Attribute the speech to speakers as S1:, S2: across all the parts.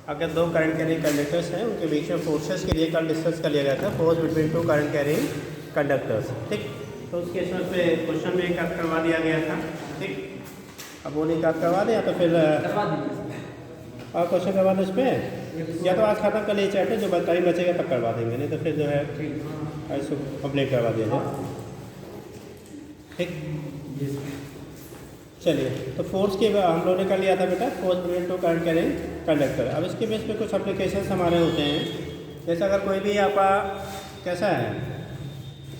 S1: अगर दो current carrying conductors हैं उनके बीच में फोर्सेस के लिए कल डिस्कस कर लिया गया था, force between two current carrying conductors. ठीक, तो उस केस में पे क्वेश्चन में एक करवा दिया गया था। ठीक, अब वो नहीं करवा दें या तो फिर और क्वेश्चन करवा दो इस पर, या तो आज खत्म कर लीजिए चैप्टर, जो टाइम बचेगा तब करवा देंगे, नहीं तो फिर जो है इसको कंप्लीट करवा दिया जाए। ठीक, चलिए, तो फोर्स के हम लोगों ने कर लिया था बेटा, force between two current carrying conductor. अब इसके बेस पे कुछ एप्लीकेशंस हमारे होते हैं, जैसे अगर कोई भी आपका कैसा है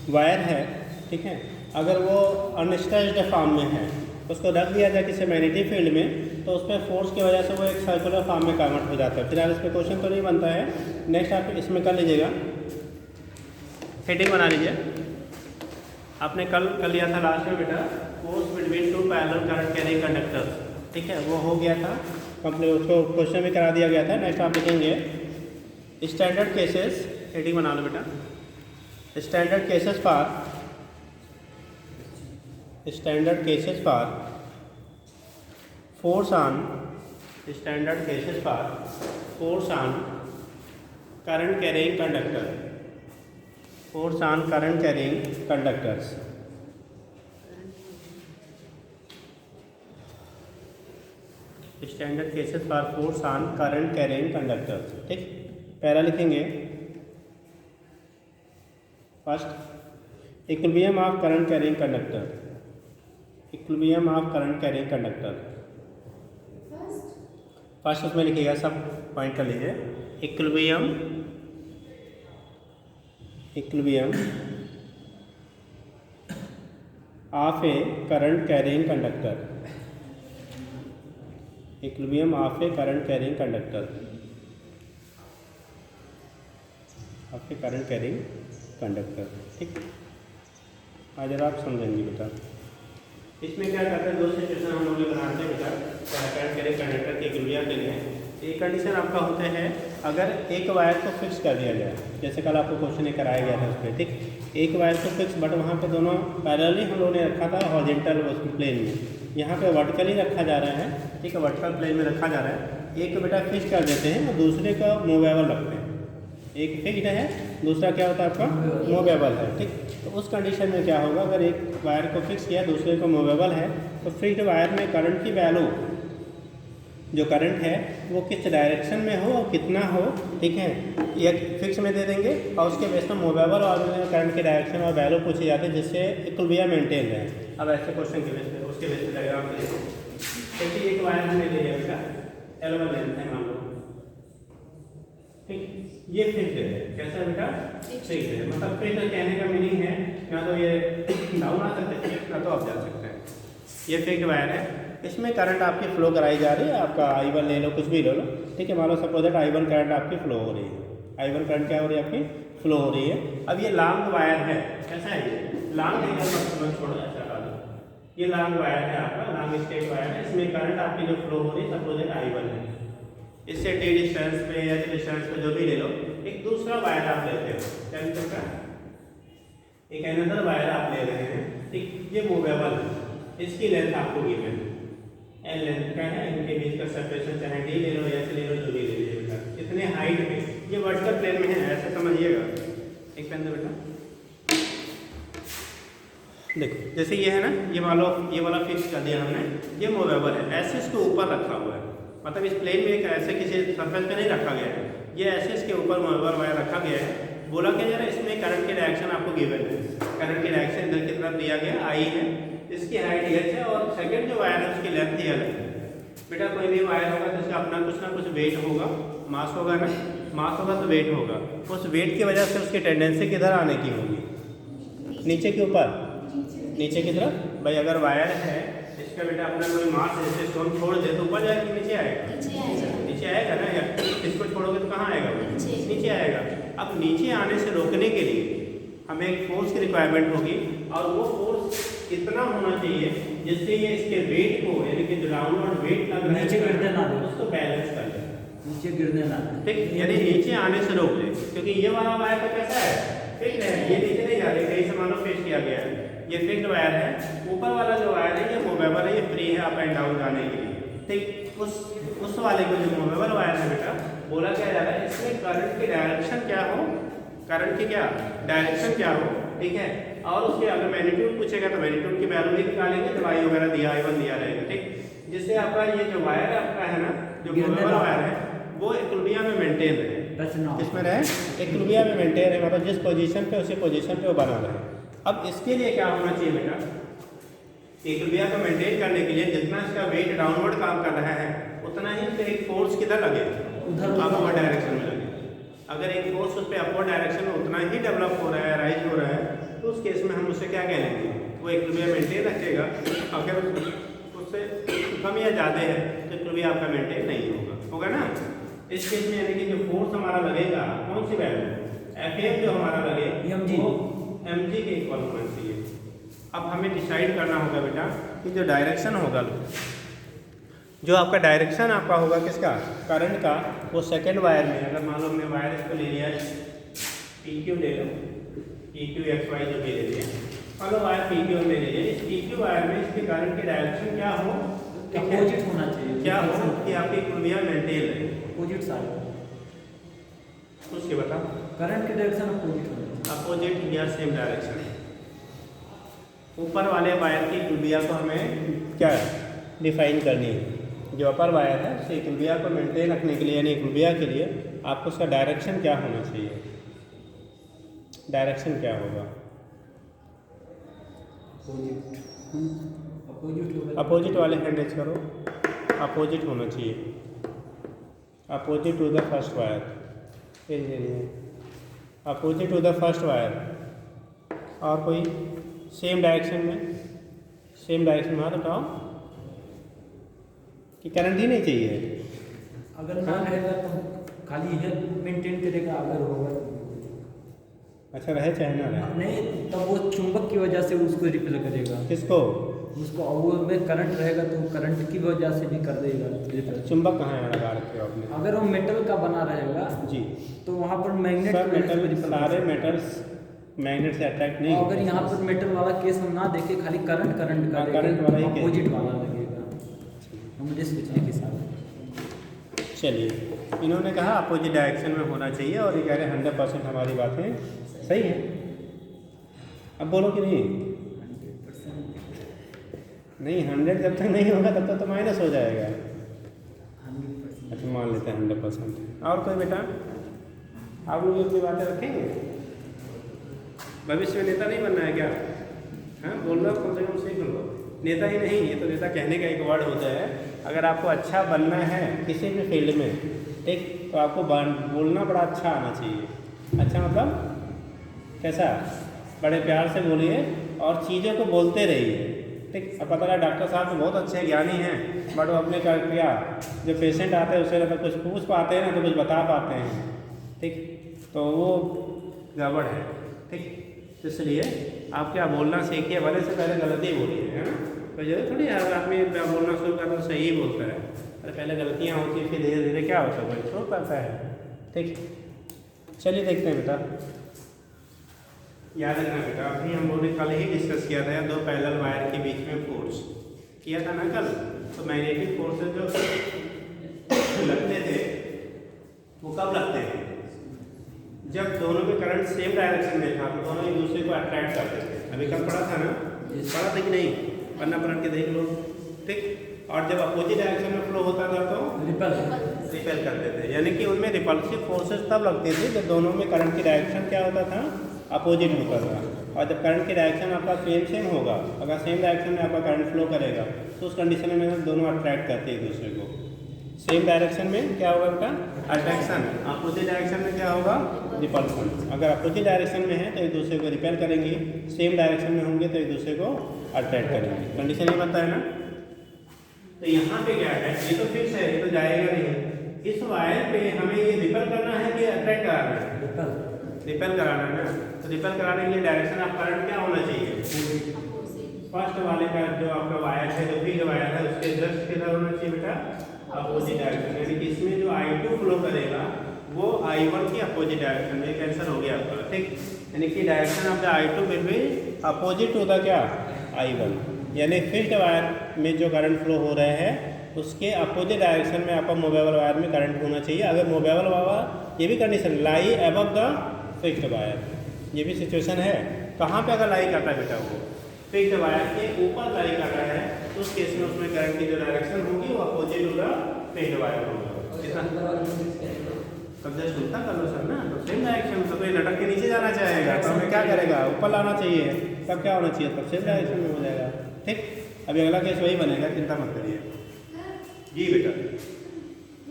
S1: वायर है, ठीक है, अगर वो अनस्ट्रेच्ड फॉर्म में है, उसको रख दिया जाए किसी मैग्नेटिक फील्ड में, तो उस पर फोर्स की वजह से वो एक सर्कुलर फॉर्म में कन्वर्ट हो जाता है। फिलहाल इस पर क्वेश्चन तो नहीं बनता है, नेक्स्ट आप इसमें कर लीजिएगा, हेडिंग बना लीजिए। आपने कल कर लिया था लास्ट में बेटा, force between two parallel current carrying conductors. ठीक है, वो हो गया था कंप्लीट, उसको क्वेश्चन में करा दिया गया था। नेक्स्ट आप लिखेंगे स्टैंडर्ड केसेस, हेडिंग बना लो बेटा, standard cases for force on current carrying conductor, force on current carrying conductors. Standard cases for force on current carrying conductors. ठीक, पहला लिखेंगे first equilibrium of current carrying conductor, equilibrium of current carrying conductor. First उसमें लिखिएगा, सब point कर लीजिए, equilibrium of A current carrying conductor, equilibrium of A current carrying conductor, of A current carrying conductor. ठीक, आज जरा आप समझेंगे बेटा, इसमें क्या करते हैं, दो सिचुएशन हम लोग बनाते हैं बेटा करंट कैरिंग कंडक्टर के इक्विलिब्रियम के लिए। एक कंडीशन आपका होता है अगर एक वायर को फिक्स कर दिया जाए, जैसे कल आपको क्वेश्चन एक कराया गया था उस पर। ठीक, एक वायर को फिक्स, बट वहाँ पे दोनों पैरेलली हम लोगों ने रखा था हॉरिजॉन्टल प्लेन में, यहाँ पे वर्टिकली रखा जा रहा है। ठीक है, वर्टिकल प्लेन में रखा जा रहा है। एक बेटा फिक्स कर देते हैं और दूसरे का मूवेबल रखते हैं, एक फिक्स्ड है, दूसरा क्या होता है आपका मूवेबल है। ठीक, तो उस कंडीशन में क्या होगा, अगर एक वायर को फिक्स किया दूसरे को मूवेबल है, तो फिक्स्ड वायर में करंट की वैल्यू, जो करंट है वो किस डायरेक्शन में हो और कितना हो, ठीक है, ये फिक्स में दे देंगे और उसके बेस पर मूवेबल और करंट की डायरेक्शन और वैल्यू पूछी जाती है, जिससे इक्विलिब्रियम मेंटेन रहे। अब ऐसे क्वेश्चन के बेस पे, उसके बेस पे डायग्राम देखिए, एक वायर हमने ले लिया बेटा, L1 लेंथ है मान लो, ठीक, ये फिक्स्ड है, कैसा बेटा फिक्स्ड है, मतलब फिक्स्ड कहने का मीनिंग है ना तो ये डाउन आ सकते हैं ना तो अप जा सकते हैं। ये फिक्स्ड वायर है, इसमें करंट आपकी फ्लो कराई जा रही है, आपका I1 ले लो, कुछ भी ले लो। ठीक है, मान लो सपोज दैट I1 करंट आपकी फ्लो हो रही है, I1 करंट क्या हो रही है आपकी फ्लो हो रही है। अब ये लॉन्ग वायर है, कैसा है ये लॉन्ग, छोड़ो ऐसा डाल दो, ये लॉन्ग वायर है आपका, लॉन्ग स्ट्रेट वायर है, इसमें करंट आपकी जो फ्लो हो रही है सपोज दैट I1 है, इससे टी डिस्टेंस पे या डिस्टेंस पे जो भी ले लो, एक दूसरा वायर आप लेते हो, क्या लिखा, एक अनदर वायर आप ले रहे हैं। ठीक, ये मूवेबल है, इसकी लेंथ आपको गिवन है, एल लेंथ का है, इनके बीच का सेपरेशन चाहे डी ले लो या ले लो, जो भी ले लीजिएगा, कितने हाइट में, ये वर्टिकल प्लेन में है, ऐसे समझिएगा। एक पेन दो बेटा, देखो जैसे ये है ना, ये मान लो ये वाला फिक्स कर दिया हमने, ये मूवेबल है, ऐसे इसके ऊपर रखा हुआ है, मतलब इस प्लेन में एक ऐसे किसी सरफेस पे नहीं रखा गया है, ये ऐसे इसके ऊपर मूवेबल वायर रखा गया है। बोला क्या जा रहा है, इसमें करंट की डायरेक्शन आपको गिवन है, करंट की डायरेक्शन इधर की तरफ दिया गया I है, इसकी हाइट h है और सेकंड जो वायर है उसकी लेंथ ये अलग है। बेटा कोई भी वायर होगा जिसका अपना कुछ ना कुछ वेट होगा, मास होगा ना, मास होगा तो वेट होगा, उस वेट की वजह से उसकी टेंडेंसी किधर आने की होगी, नीचे के ऊपर, नीचे की तरफ। भाई अगर वायर है इसका बेटा अपना कोई मास जैसे स्टोन छोड़ दे तो ऊपर जाएगा, नीचे आएगा, नीचे आएगा ना, या इसको छोड़ोगे तो कहाँ आएगा, नीचे आएगा। अब नीचे आने से रोकने के लिए हमें एक फोर्स की रिक्वायरमेंट होगी, और वो फोर्स कितना होना चाहिए जिससे ये इसके वेट को, यानी कि जो डाउनवर्ड वेट लग रहा है नीचे गिरने ना दे, उसको बैलेंस कर ले, नीचे गिरने ना, ठीक, यानी नीचे आने से रोक दे, क्योंकि ये वाला वायर तो कैसा है फिक्स्ड है, ये नीचे नहीं जा रही, कहीं से मानो फिक्स किया गया है, ये फिक्स्ड वायर है। ऊपर वाला जो वायर है ये मूवेबल है, ये फ्री है अप एंड डाउन जाने के लिए। ठीक, उस वाले को जो मूवेबल वायर है बेटा, बोला क्या जा रहा है इसमें करंट की डायरेक्शन क्या हो, करंट की क्या डायरेक्शन क्या हो, ठीक है। और उसके अगर मैग्नीट्यूड पूछेगा तो मैग्नीट्यूड की वैल्यू भी निकालेंगे जब आई वगैरह दिया I1 दिया रहेगा, ठीक। जिससे आपका ये जो वायर आपका है ना, जो मोवेबल वायर है वो इक्विलिब्रियम में मेंटेन रहे, किसमें रहे, इक्विलिब्रियम में मेंटेन रहे, मतलब जिस पोजीशन पे उसी पोजीशन पे वो बना रहे। अब इसके लिए क्या होना चाहिए बेटा, इक्विलिब्रियम को मेंटेन करने के लिए जितना इसका वेट डाउनवर्ड काम कर रहा है उतना ही उसका एक फोर्स किधर लगे, अपवर्ड डायरेक्शन में लगे। अगर एक फोर्स उस पर अपवर्ड डायरेक्शन में उतना ही डेवलप हो रहा है, राइज हो रहा है, तो उस केस में हम उससे क्या कह लेंगे, वो इक्विलिब्रियम मेंटेन रखेगा। अगर उससे कम या ज़्यादा है तो इक्विलिब्रियम आपका मेंटेन नहीं होगा ना। इस केस में यानी कि जो फोर्स हमारा लगेगा कौन सी वैल्यू, Fm जो हमारा लगे वो mg के इक्वल होना चाहिए। अब हमें डिसाइड करना होगा बेटा कि जो डायरेक्शन होगा, जो आपका डायरेक्शन आपका होगा किसका, करंट का, वो सेकंड वायर में, अगर मान लो हमने वायर इसको ले लिया PQ ले लो, PQ XY जो भी ले लिया, मान लो वायर PQ ले लीजिए, इस PQ वायर में इसके करंट की डायरेक्शन क्या हो,
S2: अपोजिट होना चाहिए,
S1: क्या हो कि आपकी इक्विलिब्रियम मेंटेन रहे,
S2: अपोजिट साइड,
S1: उसके बताओ
S2: करंट की डायरेक्शन अपोजिट होना चाहिए,
S1: अपोजिट या सेम डायरेक्शन। ऊपर वाले वायर की इक्विलिब्रियम को हमें क्या डिफाइन करनी है, जो अपर वायर है उसके इक्विलिब्रियम को मेंटेन रखने के लिए यानी इक्विलिब्रियम के लिए आपको उसका डायरेक्शन क्या होना चाहिए, डायरेक्शन क्या होगा, अपोजिट वाले हैंड रेज करो, अपोजिट होना चाहिए, opposite to the first wire, opposite to the first wire. और कोई सेम डायरेक्शन में, सेम डायरेक्शन में बताओ कि करंट ही नहीं चाहिए,
S2: अगर ना रहेगा तो खाली है मेंटेन करेगा, अगर होगा
S1: अच्छा रहे चाहे ना रहे,
S2: नहीं तब वो चुंबक की वजह से उसको रिपेल करेगा,
S1: किसको,
S2: उसको, वो में करंट रहेगा तो करंट की वजह से भी कर देगा रिपेल।
S1: चुंबक कहाँ है लगा रखे हो आपने,
S2: अगर वो मेटल का बना रहेगा
S1: जी
S2: तो वहाँ पर मैग्नेट,
S1: सब मेटल, सारे मेटल्स मैग्नेट से अट्रैक्ट नहीं,
S2: अगर यहाँ पर मेटल वाला केस हम ना देखे, खाली करंट का
S1: करंट वाला ही
S2: अपोजिट वाला लगेगा, मुझे सोचने के साथ।
S1: चलिए इन्होंने कहा अपोजिट डायरेक्शन में होना चाहिए और ये कह रहे हैं 100% हमारी बातें सही है। अब बोलो कि नहीं, 100 जब तक नहीं होगा तब तक तो माइनस हो जाएगा, अच्छा मान लेते हैं 100%। और कोई बेटा आप लोग अपनी बातें रखेंगे, भविष्य में नेता नहीं बनना है क्या, हाँ बोल रहा कम से कम सीख लो, नेता ही नहीं, ये तो नेता कहने का एक वर्ड होता है। अगर आपको अच्छा बनना है किसी भी फील्ड में, ठीक, तो आपको बोलना बड़ा अच्छा आना चाहिए। अच्छा मतलब कैसा, बड़े प्यार से बोलिए और चीज़ों को बोलते रहिए, ठीक। अब पता है डॉक्टर साहब तो बहुत अच्छे ज्ञानी हैं, बट वो अपने क्या जो पेशेंट आते हैं उससे ना तो कुछ पूछ पाते हैं ना तो कुछ बता पाते हैं, ठीक, तो वो गड़बड़ है, ठीक। इसलिए आप क्या बोलना सीखिए, भले से पहले गलती बोलिए, है ना, तो ये थोड़ी हर आदमी बोलना शुरू करता तो सही बोलता है, अरे पहले गलतियाँ होती हैं फिर धीरे धीरे क्या होता है शुरू करता है, ठीक। चलिए देखते हैं बेटा, याद रखना बेटा, अभी हम लोगों ने कल ही डिस्कस किया था दो पैरेलल वायर के बीच में फोर्स किया था ना कल, तो मैग्नेटिक फोर्सेस जो लगते थे वो कब लगते हैं, जब दोनों में करंट सेम डायरेक्शन में था तो दोनों एक दूसरे को अट्रैक्ट करते थे। अभी कब पढ़ा था ना, पढ़ा था कि नहीं, पढ़ना पढ़ के देख लो, ठीक। और जब अपोजिट डायरेक्शन में फ्लो होता था तो रिपेल करते थे, यानी कि उनमें रिपल्सिव फोर्सेस तब लगते थे जब दोनों में करंट की डायरेक्शन क्या होता था, अपोजिट होता था। और जब करंट की डायरेक्शन आपका सेम होगा, अगर सेम डायरेक्शन में आपका करंट फ्लो करेगा तो उस कंडीशन में दोनों अट्रैक्ट करते हैं एक दूसरे को। सेम डायरेक्शन में क्या होगा बेटा, अट्रैक्शन, अपोजिट डायरेक्शन में क्या होगा, रिपल्सन। अगर अपोजिट डायरेक्शन में है तो एक दूसरे को रिपेल करेंगे, सेम डायरेक्शन में होंगे तो एक दूसरे को अट्रैक्ट करेंगे, कंडीशन ये बनता है ना। तो यहाँ पे क्या है, ये तो फिक्स है, ये तो जाएगा नहीं, इस वायर पे हमें ये रिपेल करना है कि अट्रैक्ट कराना है, रिपेल कराना है ना। तो रिपेल कराने के लिए डायरेक्शन ऑफ करंट क्या होना चाहिए, फर्स्ट वाले का जो आपका वायर है, जो फील्ड वायर है उसके जस्ट किधर होना चाहिए बेटा, अपोजिट डायरेक्शन, यानी कि इसमें जो I2 फ्लो करेगा वो I1 की अपोजिट डायरेक्शन में, कैंसिल हो गया आपका, ठीक। यानी कि direction of the I2 will be opposite to the क्या, I1, यानी फील्ड वायर में जो करंट फ्लो हो रहे हैं उसके अपोजिट डायरेक्शन में आपका मूवेबल वायर में करंट होना चाहिए। अगर मूवेबल वायर, ये भी condition lie above the fixed wire, ये भी सिचुएशन है। कहाँ पे अगर लाई करता है बेटा, वो फिक्स्ड वायर के ऊपर लाई कर रहा है तो उस केस में उसमें करंट की जो डायरेक्शन होगी वो opposite to the fixed wire होगा। इतना तब जब सुनता कर लो सर ना, तो सेम डायरेक्शन, तो ये लटक के नीचे जाना चाहेगा तो हमें क्या करेगा, ऊपर लाना चाहिए। तब क्या होना चाहिए, तब सेम डायरेक्शन में हो जाएगा। ठीक, अभी अगला केस वही बनेगा, चिंता मत करिए। जी बेटा,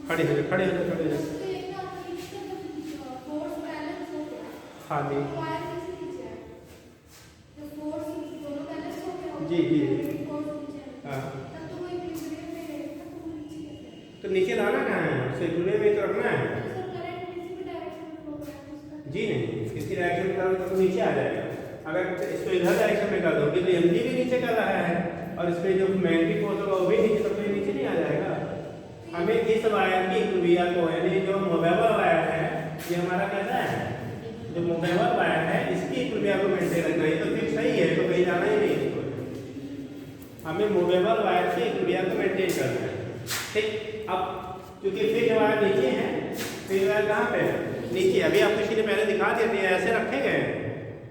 S1: खड़े हो खड़े हो खड़े हो। हाँ जी जी जी हाँ, तो नीचे लाना कहाँ है, उसे जुड़े में तो रखना है। जी नहीं, किसी डायरेक्शन में करोगे तो नीचे आ जाएगा। अगर इसको इधर डायरेक्शन में कर दोगे तो एम जी भी नीचे कर रहा है और इसमें जो मैग्नेटिक फोर्स होगा वो भी नीचे, तो ये नीचे नहीं आ जाएगा। हमें इस वायर की क्रिया को, यानी जो मूवेबल वायर है, ये हमारा कैसा है, जो मूवेबल वायर है इसकी क्रिया को मेंटेन रखना है। तो फिर सही है, तो कहीं जाना ही नहीं इसको। हमें मूवेबल वायर की क्रिया को मेंटेन करना है। ठीक, अब क्योंकि फिक्स्ड वायर नीचे है, फिक्स्ड वायर कहाँ पे है, नीचे। अभी आपको किसी ने पहले दिखा दिया था, ऐसे रखे गए,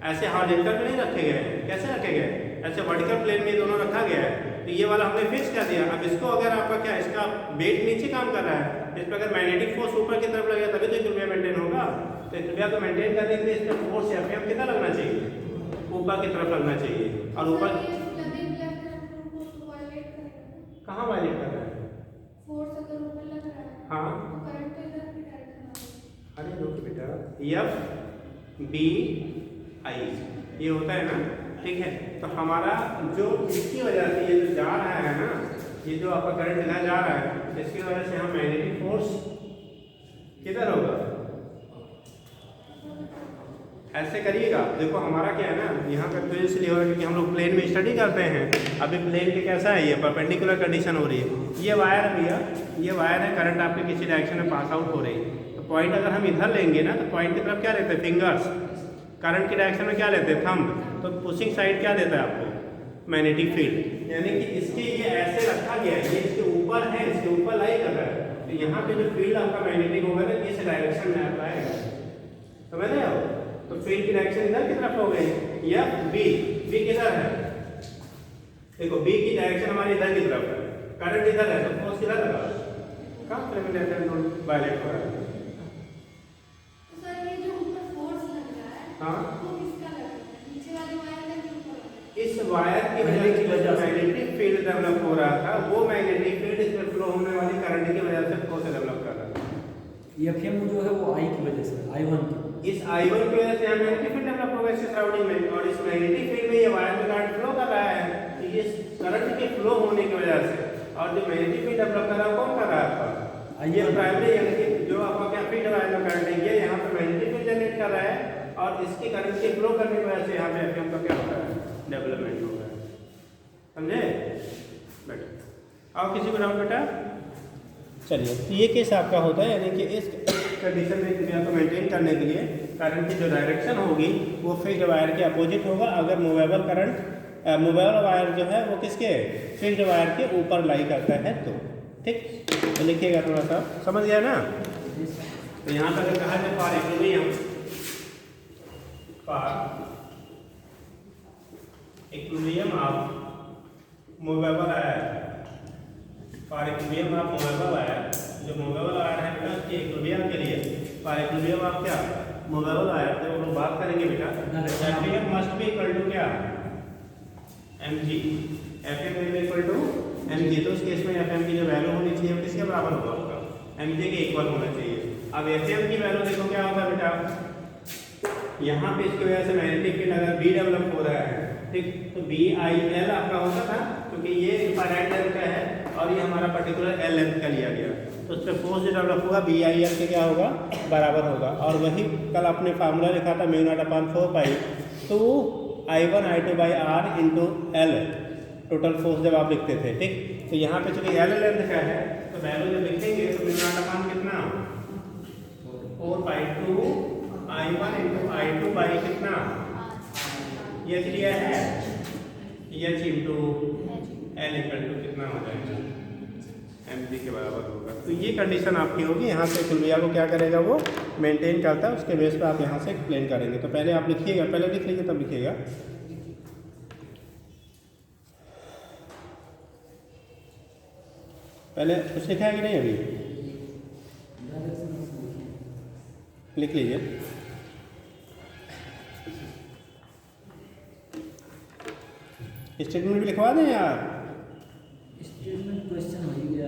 S1: ऐसे हॉरिजॉन्टल में नहीं रखे गए। कैसे रखे गए, ऐसे वर्टिकल प्लेन में दोनों रखा गया है। तो ये वाला हमने फिक्स कर दिया। अब इसको अगर आपका क्या, इसका वेट नीचे काम कर रहा है, इस पर अगर मैग्नेटिक फोर्स ऊपर की तरफ लगेगा तभी तो इक्विलिब्रियम मेंटेन होगा। तो इक्विलिब्रियम को मेंटेन करने के लिए इसका फोर्स एफएम कितना लगना चाहिए, ऊपर की तरफ लगना चाहिए। और ऊपर कहाँ वायलेट कर रहा है,
S3: फोर्स अगर ऊपर लग रहा है
S1: हाँ,
S3: तो करंट तो इधर की डायरेक्शन में।
S1: अरे रुक बेटा, एफ बी आई ये होता है ना। ठीक है, तो हमारा जो इसकी वजह से ये जो जा रहा है ना, ये जो आपका करंट इधर जा रहा है, इसकी वजह से हम मैग्नेटिक फोर्स किधर होगा, ऐसे करिएगा। देखो हमारा क्या है ना, यहाँ पे तो इसलिए हो रहा है क्योंकि हम लोग प्लेन में स्टडी करते हैं। अभी प्लेन के कैसा है, ये परपेंडिकुलर कंडीशन हो रही है। ये वायर भैया, ये वायर है, करंट आपके किसी डायरेक्शन में पास आउट हो रही है। तो पॉइंट अगर हम इधर लेंगे ना, तो पॉइंट की तरफ क्या लेते हैं, फिंगर्स। करंट की डायरेक्शन में क्या लेते हैं, थंब। तो पुशिंग साइड क्या देता है आपको, मैग्नेटिक फील्ड। यानी कि इसके ये ऐसे रखा गया है, ये इसके ऊपर है, इसके ऊपर लाई कर रहा है। तो यहाँ पे जो फील्ड आपका मैग्नेटिक होगा ना, इस डायरेक्शन में आपका आएगा। समझ रहे हो, तो फील्ड की डायरेक्शन इधर की तरफ हो गई। या बी, बी किधर है, देखो बी की डायरेक्शन हमारी इधर की तरफ है, करंट इधर है, तो फोर्स किधर लगा, कहाँ पे वायलेट हो रहा है।
S3: तो सर ये जो ऊपर फोर्स लग रहा है,
S1: हाँ,
S3: वो किसका लग रहा है, नीचे वाले वायर का कि ऊपर वाले?
S1: इस वायर की वजह से मैग्नेटिक फील्ड डेवलप हो रहा था, वो मैग्नेटिक फील्ड इसमें फ्लो होने वाली करंट की वजह से फोर्स डेवलप कर रहा था।
S2: एफएम जो है वो आई की वजह से, I1 की,
S1: इस I1 की वजह से यहाँ मैग्नेटिक फील्ड डेवलप होगा इसके सराउंडिंग में, और इस मैग्नेटिक फील्ड में ये वायर में करंट फ्लो कर रहा है। तो ये करंट के फ्लो होने की वजह से, और जो मैग्नेटिक फील्ड डेवलप कर रहा है कौन कर रहा है आपका, ये प्राइमरी, यानी कि जो आपका क्या फील्ड वायर में करंट है, ये यहाँ पे मैग्नेटिक फील्ड जनरेट कर रहा है, और इसकी करंट के फ्लो करने की वजह से यहाँ पे एफएम का क्या होता है, डेवलपमेंट होगा। समझे बेटा, और किसी को डाउट बेटा। चलिए, तो ये केस आपका होता है, यानी कि इस कंडीशन में क्रिया को मेंटेन करने के लिए करंट की जो डायरेक्शन होगी वो फिक्स्ड वायर के अपोजिट होगा। अगर मूवेबल करंट, मूवेबल वायर जो है वो किसके, फिक्स्ड वायर के ऊपर लाई करता है तो। ठीक, तो लिखिएगा थोड़ा सा, समझ गया ना। तो यहाँ पर अगर कहा जाए for equilibrium, for equilibrium of movable wire, for equilibrium of movable wire, जो मूवेबल वायर है बेटा उसके इक्विलिब्रियम के लिए, फॉर इक्विलिब्रियम ऑफ क्या, मूवेबल वायर, तो हम लोग बात करेंगे बेटा, FM must be equal to क्या, mg, FM will be equal to mg। तो उस केस में एफएम की जो वैल्यू होनी चाहिए वो किसके बराबर होगा, आपका mg के इक्वल होना चाहिए। अब एफएम की वैल्यू देखो क्या होता है बेटा, यहाँ पे इसकी वजह से मैग्नेटिक फील्ड अगर बी डेवलप हो रहा है, ठीक, तो बी आई एल आपका होता था, क्योंकि ये इनफाइनाइट लेंथ का है और ये हमारा पर्टिकुलर एल लेंथ का लिया गया, तो उस पर फोर्स जो डेवलप होगा बी आई एल के क्या होगा, बराबर होगा। और वही कल आपने फार्मूला लिखा था μ0/4π तो I1 I2 by R into L, total force जब आप लिखते थे। ठीक, तो यहाँ पे चूंकि एल लेंथ का है तो वैल्यू जब लिखेंगे तो μ0/, कितना 4π2 I1 इंटू I2 बाई कितना, ये लिया है, H into L equal to कितना हो जाएगा mg के बराबर होगा। तो ये कंडीशन आपकी होगी। यहाँ से कुलबिया को क्या करेगा, वो मेंटेन करता है, उसके बेस पे आप यहाँ से एक्सप्लेन करेंगे। तो पहले आप लिखिएगा, पहले लिख लीजिए तब लिखिएगा। पहले कुछ लिखा है कि नहीं, अभी लिख लीजिए। स्टेटमेंट भी लिखवा दें यार,
S2: स्टेटमेंट क्वेश्चन हो ही गया,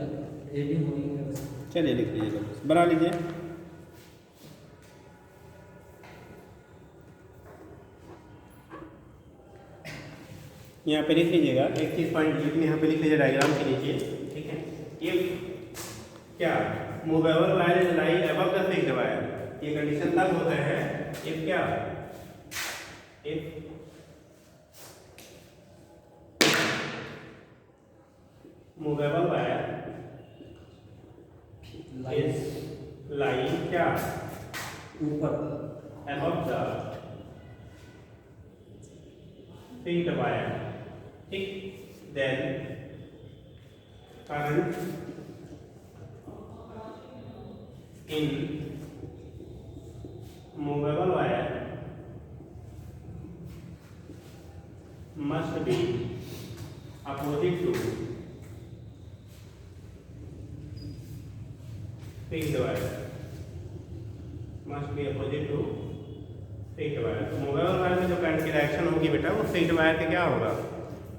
S2: हेडिंग हो ही गया बस।
S1: चलिए लिख लीजिए, तो बना लीजिए। यहाँ पे लिख लीजिएगा, एक चीज़ पॉइंट लिखने यहाँ पे लिख लीजिए डायग्राम के नीचे, ठीक है। ये क्या, movable wire is lie above the fixed wire, ये कंडीशन तब होता है इफ क्या, if movable wire is lying क्या,
S2: ऊपर
S1: above the fixed wire, ठीक, then current in movable wire must be opposite to fixed wire, must be opposite to fixed wire। तो movable wire में जो करंट की डायरेक्शन होगी बेटा, वो फिक्स्ड वायर के क्या होगा,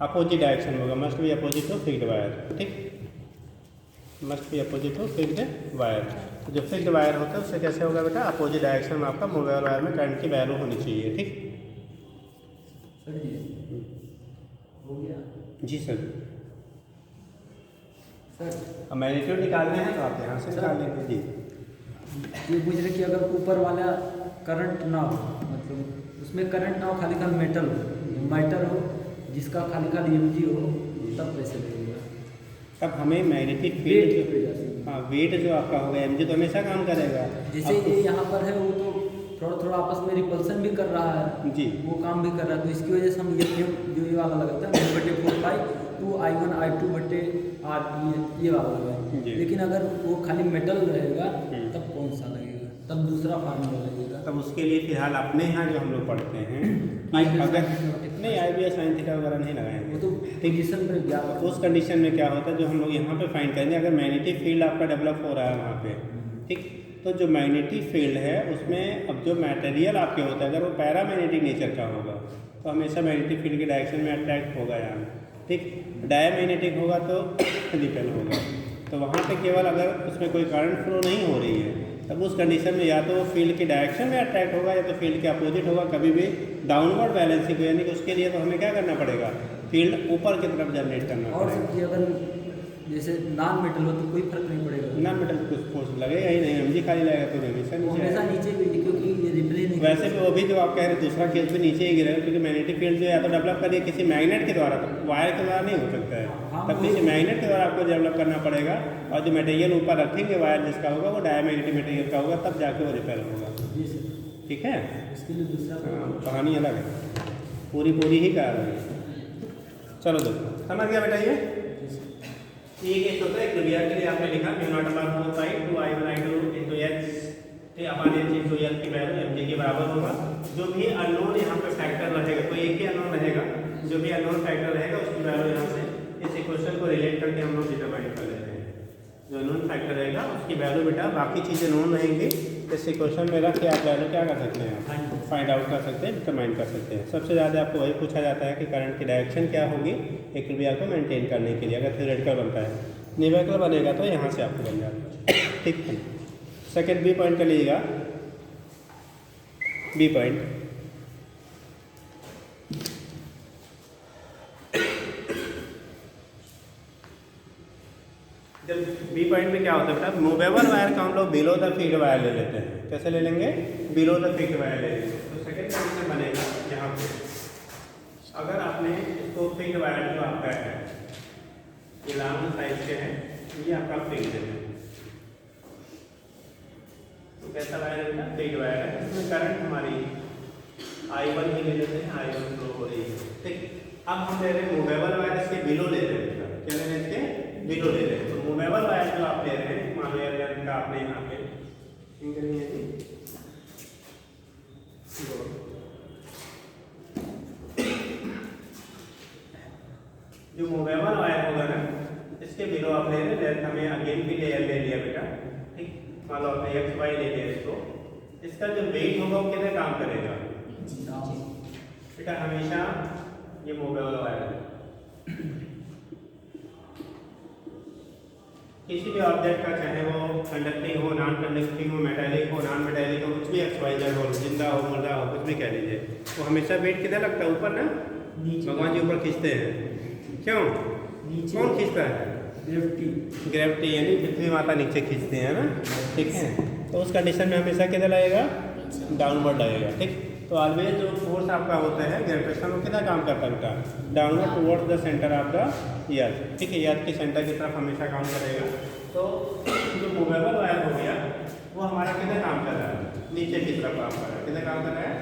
S1: अपोजिट डायरेक्शन होगा। Must be opposite to fixed wire, ठीक, must be opposite to fixed wire. तो जो फिक्स्ड वायर होता है उससे कैसे होगा बेटा, अपोजिट डायरेक्शन में आपका मूवेबल वायर में करंट की वैल्यू होनी चाहिए, ठीक।
S2: सर जी हो गया।
S1: जी सर।
S2: सर
S1: अब मैग्नीट्यूड निकालने हैं तो आप यहाँ से निकाल लेंगे। जी,
S2: ये पूछ रहे कि अगर ऊपर वाला करंट ना हो, मतलब उसमें करंट ना हो, खाली खाली मेटल हो, माइटर हो, जिसका खाली खाली एमजी हो, तब कैसे लगेगा।
S1: अब हमें मैग्नेटिक
S2: वेट
S1: फील्ड,
S2: पे जाते
S1: हाँ वेट जो आपका होगा एमजी तो हमेशा काम करेगा।
S2: जैसे
S1: अब
S2: ये यहाँ पर है, वो तो थोड़ा थोड़ा आपस में रिपल्सन भी कर रहा है
S1: जी,
S2: वो काम भी कर रहा है, तो इसकी वजह से हम ये फ्रेम जो ये वाला लगाते हैं 1/4 2 I1 I2 बटे R ये वाला लगाए।
S1: जी।
S2: लेकिन अगर वो खाली मेटल रहेगा तब कौन सा लगेगा, तब दूसरा फार्मूला लगेगा।
S1: तब उसके लिए फिलहाल अपने यहाँ जो हम लोग पढ़ते हैं कि अगर नहीं IBS साइन थीटा वगैरह नहीं लगाएंगे,
S2: वो तो पोजीशन पर गया
S1: तो उस कंडीशन में क्या होता है, जो हम लोग यहाँ पे फाइंड करेंगे, अगर मैग्नेटिक फील्ड आपका डेवलप हो रहा है वहाँ पे, ठीक, तो जो मैग्नेटिक फील्ड है उसमें अब जो मटेरियल आपके होता है अगर वो पैरामैग्नेटिक नेचर का होगा तो हमेशा मैग्नेटिक फील्ड के डायरेक्शन में अट्रैक्ट होगा यहाँ, ठीक। डायमैग्नेटिक होगा तो रिपेल होगा। तो वहाँ पे केवल अगर उसमें कोई करंट फ्लो नहीं हो रही है तब उस कंडीशन में या तो वो फील्ड के डायरेक्शन में अट्रैक्ट होगा या तो फील्ड के अपोजिट होगा, कभी भी डाउनवर्ड बैलेंसिंग, यानी कि उसके लिए तो हमें क्या करना पड़ेगा, फील्ड ऊपर की तरफ जनरेट करना
S2: और
S1: पड़ेगा।
S2: कि अगर जैसे नॉन मेटल हो तो कोई फर्क नहीं पड़ेगा,
S1: ना मेटल कुछ फोर्स लगेगा ही नहीं, एमजी खाली लगेगा तो हमेशा
S2: वो
S1: नीचे
S2: हमेशा
S1: आएगा।
S2: नीचे भी, क्योंकि ये रिपेल नहीं
S1: वैसे भी वो भी जो आप कह रहे हैं दूसरा केस भी नीचे ही गिरेगा, क्योंकि मैग्नेटिक फील्ड जो या तो डेवलप करिए किसी मैग्नेट के द्वारा, तो वायर के द्वारा नहीं हो सकता है,
S2: हाँ,
S1: तब किसी मैग्नेट के द्वारा आपको डेवलप करना पड़ेगा। और जो मटेरियल ऊपर रखेंगे वायर जिसका होगा वो डायमैग्नेटिक मटेरियल का होगा, तब जाके वो रिपेल होगा,
S2: जी सर।
S1: ठीक है।
S2: इसके लिए दूसरा
S1: हाँ, कहानी अलग है, पूरी ही कहानी है। चलो दोस्तों समझ गया बेटा। ये केस होता है क्लियर के लिए आपने लिखा म्यू नॉट अपान 4 पाई 2 I1 I2 into x अपान h into l की वैल्यू mg के बराबर होगा। जो भी अननोन यहाँ पे फैक्टर रहेगा, कोई एक ही अननोन रहेगा, जो भी अननोन फैक्टर रहेगा उसकी वैल्यू यहाँ से इस इक्वेशन को रिलेट करके हम लोग डिटरमाइन कर लेते हैं। जो अननोन फैक्टर रहेगा उसकी वैल्यू बेटा, बाकी चीज़ें नोन रहेंगी, इस इक्वेशन में रख के आप वैल्यू क्या कर सकते हैं, फाइंड आउट कर सकते हैं, डिटरमाइन कर सकते हैं। सबसे ज़्यादा आपको वही पूछा जाता है कि करंट की डायरेक्शन क्या होगी एक क्रिया को मेंटेन करने के लिए, अगर थ्योरेटिकल बनता है। न्यूमेरिकल बनेगा तो यहाँ से आपको बन जाता है, ठीक है। सेकेंड बी पॉइंट कर लीजिएगा, बी पॉइंट जब बी पॉइंट में क्या होता है बेटा, मूवेबल वायर का हम लोग बिलो द फील्ड वायर ले लेते हैं। कैसे ले लेंगे, बिलो द फील्ड वायर ले लेंगे। तो सेकेंड कंडीशन बनेगा यहाँ पे, अगर आपने इसको फील्ड वायर जो आपका है ये लॉन्ग साइज के हैं, ये आपका फील्ड है, तो कैसा वायर है बेटा, फील्ड वायर है। इसमें करंट हमारी I1 ही ले लेते हैं, I1 फ्लो हो रही है, ठीक। अब हम ले रहे हैं मूवेबल वायर, इसके बिलो ले रहे हैं, क्या ले रहे हैं, इसके बिलो ले रहे हैं। तो मूवेबल वायर जो आप ले रहे हैं, मान लो एयर का आपने यहाँ पे करेंगे जी, जो मूवेबल वायर होगा ना, इसके बिलो आप ले रहे हैं, हमें अगेन भी लेयर ले लिया बेटा, ठीक, मान लो आपने एक्स वाई ले लिया इसको, इसका जो वेट होगा वो कितने काम करेगा बेटा, हमेशा ये मूवेबल वायर है, किसी भी ऑब्जेक्ट का, चाहे वो कंडक्टिंग हो, नॉन कंडक्टिंग हो, मेटालिक हो, नॉन मेटालिक हो, कुछ भी एक्स वाई जेड हो, जिंदा हो, मुर्दा हो, कुछ भी कह लीजिए, वो हमेशा वेट किधर लगता है, ऊपर ना, भगवान जी ऊपर खींचते हैं, क्यों, कौन खींचता है, ग्रेविटी यानी पृथ्वी माता नीचे खींचते हैं ना, ठीक है, तो उस कंडीशन में हमेशा किधर लगेगा, डाउनवर्ड लगेगा, ठीक। तो ऑलवेज जो फोर्स आपका होता है ग्रेविटेशन, वो कितना काम करता है बेटा, downward towards the centre of the earth, ठीक है, अर्थ के सेंटर की तरफ हमेशा काम करेगा। तो जो मूवेबल वायर हो गया वो हमारा कितना काम कर रहा है, नीचे की तरफ काम कर रहा है, कितना काम कर रहा है,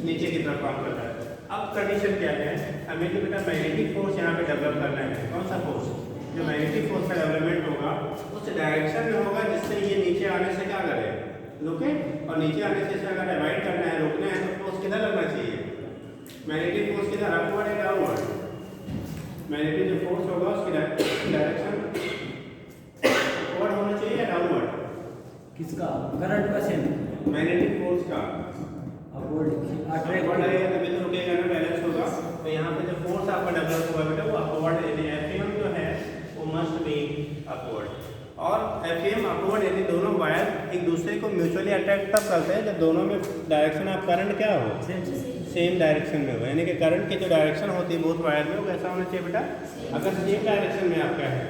S1: नीचे की तरफ काम कर रहा है। अब कंडीशन क्या है, हमें जो बेटा मैग्नेटिक फोर्स यहाँ पे डेवलप करना है, कौन सा फोर्स, जो मैग्नेटिक फोर्स का डेवलपमेंट होगा उस डायरेक्शन में होगा जिससे ये नीचे आने से क्या करे, रुके, और नीचे आने से अगर अवॉइड करना है, रोकना है, तो फोर्स किधर लगना चाहिए, मैग्नेटिक फोर्स किधर, अपवर्ड या डाउनवर्ड, मैग्नेटिक जो फोर्स होगा उसकी डायरेक्शन अपवर्ड होना चाहिए या डाउनवर्ड,
S2: किसका, करंट का सेम,
S1: मैग्नेटिक फोर्स का
S2: अपवर्ड
S1: अपवर्ड लगेगा तभी तो रुकेगा ना, बैलेंस होगा। तो यहाँ पे जो फोर्स आपका डेवलप होगा बेटा वो अपवर्ड, यानी एफएम जो है वो मस्ट बी अपवर्ड, और एफएम अपवर्ड यानी दोनों वायर एक दूसरे को म्यूचुअली अट्रैक्ट तब करते हैं जब दोनों में डायरेक्शन ऑफ करंट क्या हो, सेम डायरेक्शन में हो, यानी कि करंट की जो डायरेक्शन होती है बोथ वायर में वो कैसा होना चाहिए बेटा, अगर सेम डायरेक्शन में आपका है,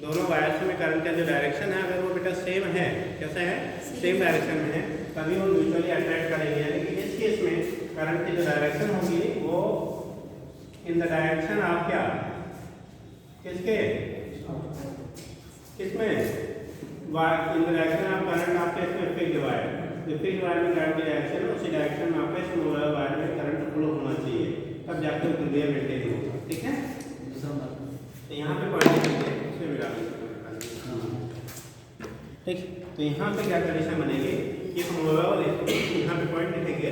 S1: दोनों वायर्स में करंट का जो डायरेक्शन है अगर वो बेटा सेम है, कैसा है, सेम डायरेक्शन में है, तभी वो म्यूचुअली अट्रैक्ट करेंगे, यानी कि इस केस में करंट की जो डायरेक्शन होगी वो इन द डायरेक्शन ऑफ क्या, किसके, किसमें, wire, in the direction of current आपके इसमें फिक्स्ड वायर, जो फिक्स्ड वायर में करंट की डायरेक्शन है उसी डायरेक्शन में आपके इस मूवेबल वायर में करंट फ्लो होना चाहिए, तब जाकर वो क्लियर मेंटेन होगा, ठीक है। तो यहाँ पे पॉइंट इसमें मिला, ठीक, तो यहाँ पे क्या कंडीशन बनेगी, ये मूवेबल यहाँ पे पॉइंट लिखेंगे,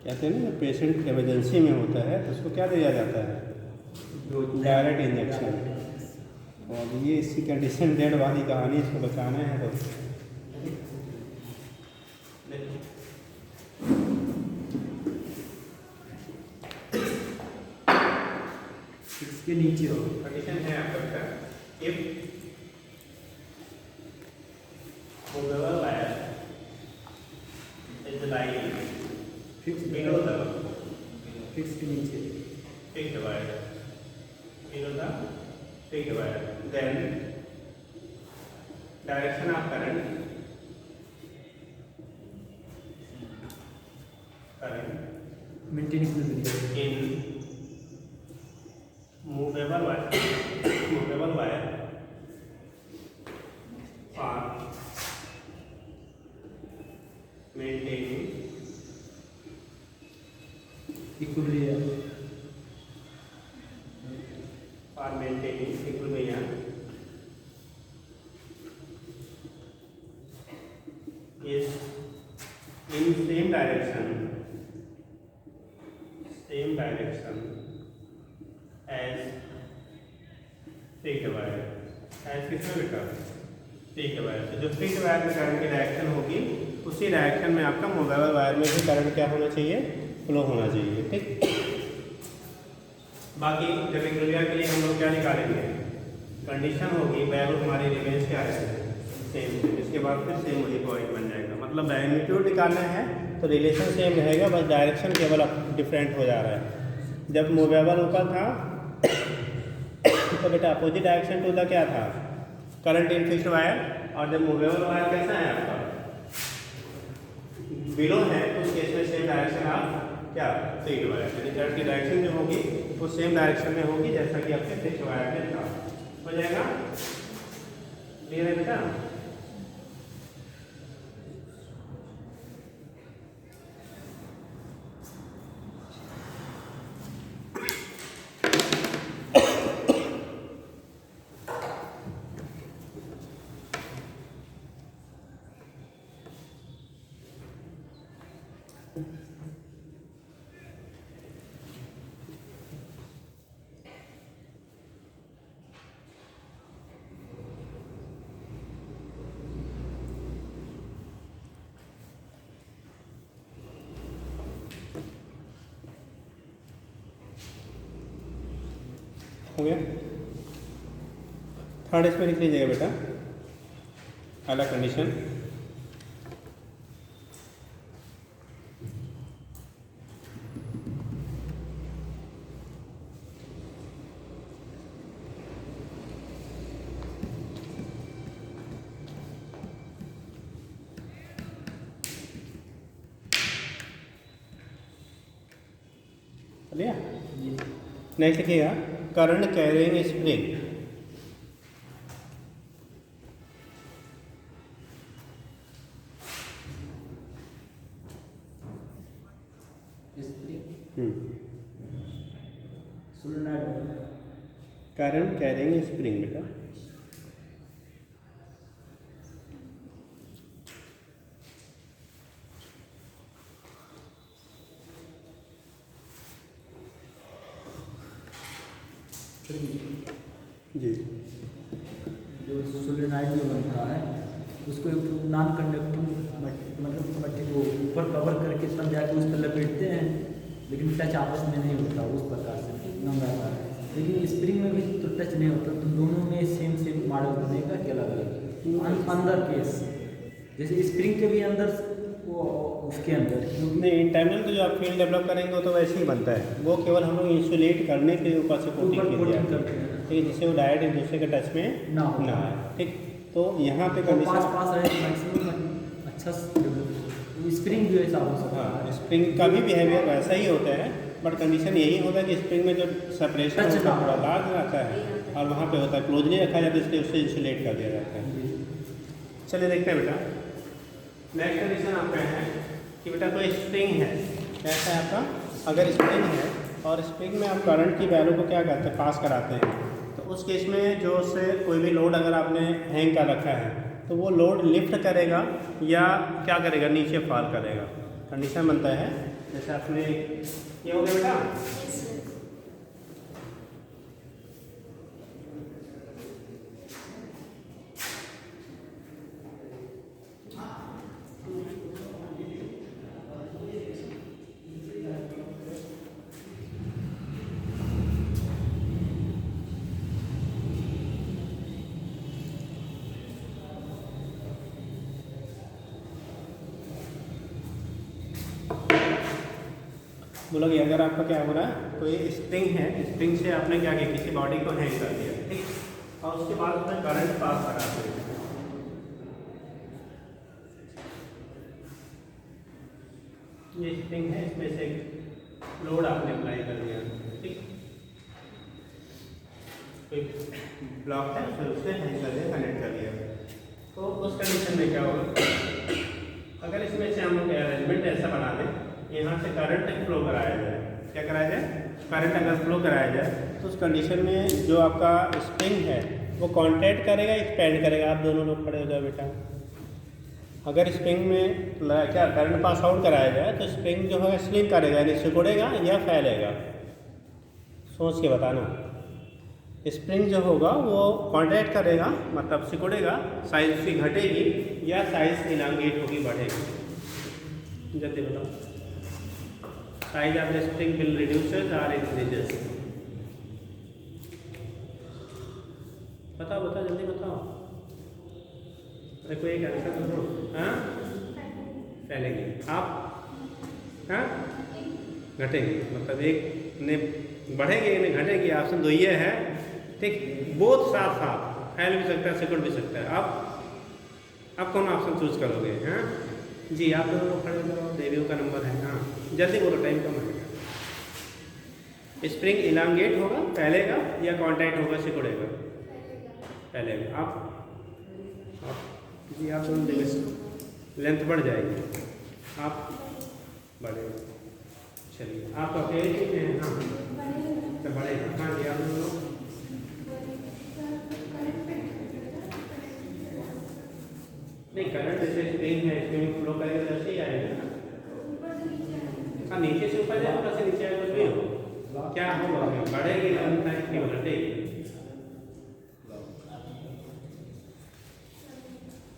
S1: कहते हैं ना पेशेंट इमरजेंसी में होता है तो उसको क्या दिया जाता है, डायरेक्ट इंजेक्शन, और ये इसकी कंडीशन डेड वाली कहानी, इसको बचाना है तो
S2: इसके नीचे हो,
S1: कंडीशन है आपका, if movable wire is lying
S2: fix
S1: below the
S2: fix के नीचे,
S1: fixed wire, below the fixed wire, then direction of current
S2: maintain
S1: in movable wire for maintaining
S2: equilibrium,
S1: is in same direction as fixed wire, as किसमें बेटा, fixed wire, तो जो fixed wire में current की direction होगी उसी direction में आपका मूवेबल वायर में भी करंट क्या होना चाहिए, फ्लो होना चाहिए, ठीक। बाकी जब इक्विलिब्रियम के लिए हम लोग क्या निकालेंगे, कंडीशन होगी, वैल्यू हमारी रिमेंस क्या है, सेम, इसके बाद फिर सेम वही पॉइंट बन जाएगा, मतलब मैग्नीट्यूड निकालना है तो रिलेशन सेम रहेगा, बस डायरेक्शन केवल डिफरेंट हो जा रहा है। जब मूवेबल ऊपर था तो बेटा अपोजिट डायरेक्शन टू द क्या था, करंट इन फिक्स्ड वायर, और जब मूवेबल वायर कैसा है आपका, बिलो है, उस केस में सेम डायरेक्शन आप क्या फिक्स्ड वायर, यानी करंट की डायरेक्शन जो होगी वो सेम डायरेक्शन में होगी जैसा कि आपके फिक्स्ड वायर में था। हो जाएगा, क्लियर है बेटा? हो गया। थर्ड इसमें लिख लीजिएगा बेटा, पहला कंडीशन, चलिए नेक्स्ट लिखिएगा, current carrying spring. Current carrying spring बेटा, जी
S2: जो सोलेनॉइड में बनता है उसको एक नॉन कंडक्टिंग मतलब मट्टी को ऊपर कवर करके तब जाके उस पर लपेटते हैं, लेकिन टच आपस में नहीं होता उस प्रकार से नम रहता है। लेकिन स्प्रिंग में भी तो टच नहीं होता, तो दोनों में सेम मॉडल बनेगा कि अलग अलग अंदर केस, जैसे स्प्रिंग के भी अंदर वो उसके अंदर
S1: नहीं, इंटरनल तो जो आप फील्ड डेवलप करेंगे वो तो वैसे ही बनता है, वो केवल हम लोग इंसुलेट करने के ऊपर से कोटिंग की जाती है, ठीक है, जिससे वो डायरेक्ट एक दूसरे के टच में
S2: ना हो।
S1: आए, ठीक। तो यहाँ पे
S2: पास रहे मैक्सिमम अच्छा स्प्रिंग भी ऐसा हो सकता है।
S1: हाँ, स्प्रिंग का भी बिहेवियर वैसा ही होता है, बट कंडीशन यही होता है कि स्प्रिंग में जो सेपरेशन
S2: टच
S1: होता है
S2: ना
S1: थोड़ा लार्ज रहता है, और वहाँ पे होता है क्लोजली रखा जाता है, इसलिए उससे इंसुलेट कर दिया जाता है। चलिए देखते हैं बेटा, नेक्स्ट कंडीशन आपका है कि बेटा कोई स्प्रिंग है, ऐसा है आपका, अगर स्प्रिंग है और स्प्रिंग में आप करंट की वैल्यू को क्या करते हैं, पास कराते हैं, तो उस केस में जो उससे कोई भी लोड अगर आपने हैंग कर रखा है तो वो लोड लिफ्ट करेगा या क्या करेगा, नीचे फॉल करेगा। कंडीशन बनता है जैसे आपने ये हो गया बेटा, बोला कि अगर आपका क्या हो रहा है, कोई स्प्रिंग है, स्प्रिंग से आपने क्या किया, किसी बॉडी को हैंग कर दिया, ठीक, और उसके बाद उसमें करंट पास करा दिया, ये स्प्रिंग है, इसमें से लोड आपने अप्लाई कर दिया, ठीक, कोई ब्लॉक है फिर उससे हैंग कर दिया, कनेक्ट कर दिया, तो उस कंडीशन में क्या होगा, अगर इसमें से हम लोग अरेंजमेंट ऐसा बना दें, यहाँ से करंट फ्लो कराया जाए, क्या कराया जाए, करंट अगर फ्लो कराया जाए, तो उस कंडीशन में जो आपका स्प्रिंग है वो कॉन्ट्रैक्ट करेगा, एक्सपेंड करेगा, आप दोनों लोग खड़े हो जाओ बेटा। अगर स्प्रिंग में क्या करंट पास आउट कराया जाए तो स्प्रिंग जो है स्लिप करेगा, यानी सिकुड़ेगा या फैलेगा, सोच के बताना। स्प्रिंग जो होगा वो कॉन्ट्रैक्ट करेगा, मतलब सिकुड़ेगा, साइज उसकी घटेगी या साइज इलांगेट होगी, बढ़ेगी, जल्दी बताओ। Size of the spring will reduces और इंक्रीजेस, बताओ बताओ जल्दी बताओ, अरे कोई एक आंसर तो दो। हाँ, फैलेंगे, आप हाँ घटेंगे, मतलब एक ने बढ़ेगी एक ने घटेगी, ऑप्शन दो ये है, ठीक, बोथ साथ साथ फैल भी सकता है, सिकुड़ भी सकता है। आप कौन ऑप्शन चूज करोगे? हाँ जी, आप दोनों लोग खड़े करो, देवियों का नंबर है। हाँ जल्दी बोलो, टाइम कम है। स्प्रिंग इलांगेट होगा, फैलेगा, या कॉन्टैक्ट होगा, सिकुड़ेगा? फैलेगा। आप जी, आप दोनों देखिए, लेंथ बढ़ जाएगी, आप बढ़ेगा। चलिए, आप तो अकेले कितने हैं? हाँ तो बढ़ेगा। हाँ जी, आप दोनों लोग नहीं, करंट जैसे स्प्रिंग है, स्प्रिंग फ्लो करेगा तो ऐसे ही आएगा ना। हाँ, नीचे से ऊपर जाए, ऊपर से नीचे आए, कुछ भी हो, क्या होगा? बढ़ेगी लेंथ की घटेगी?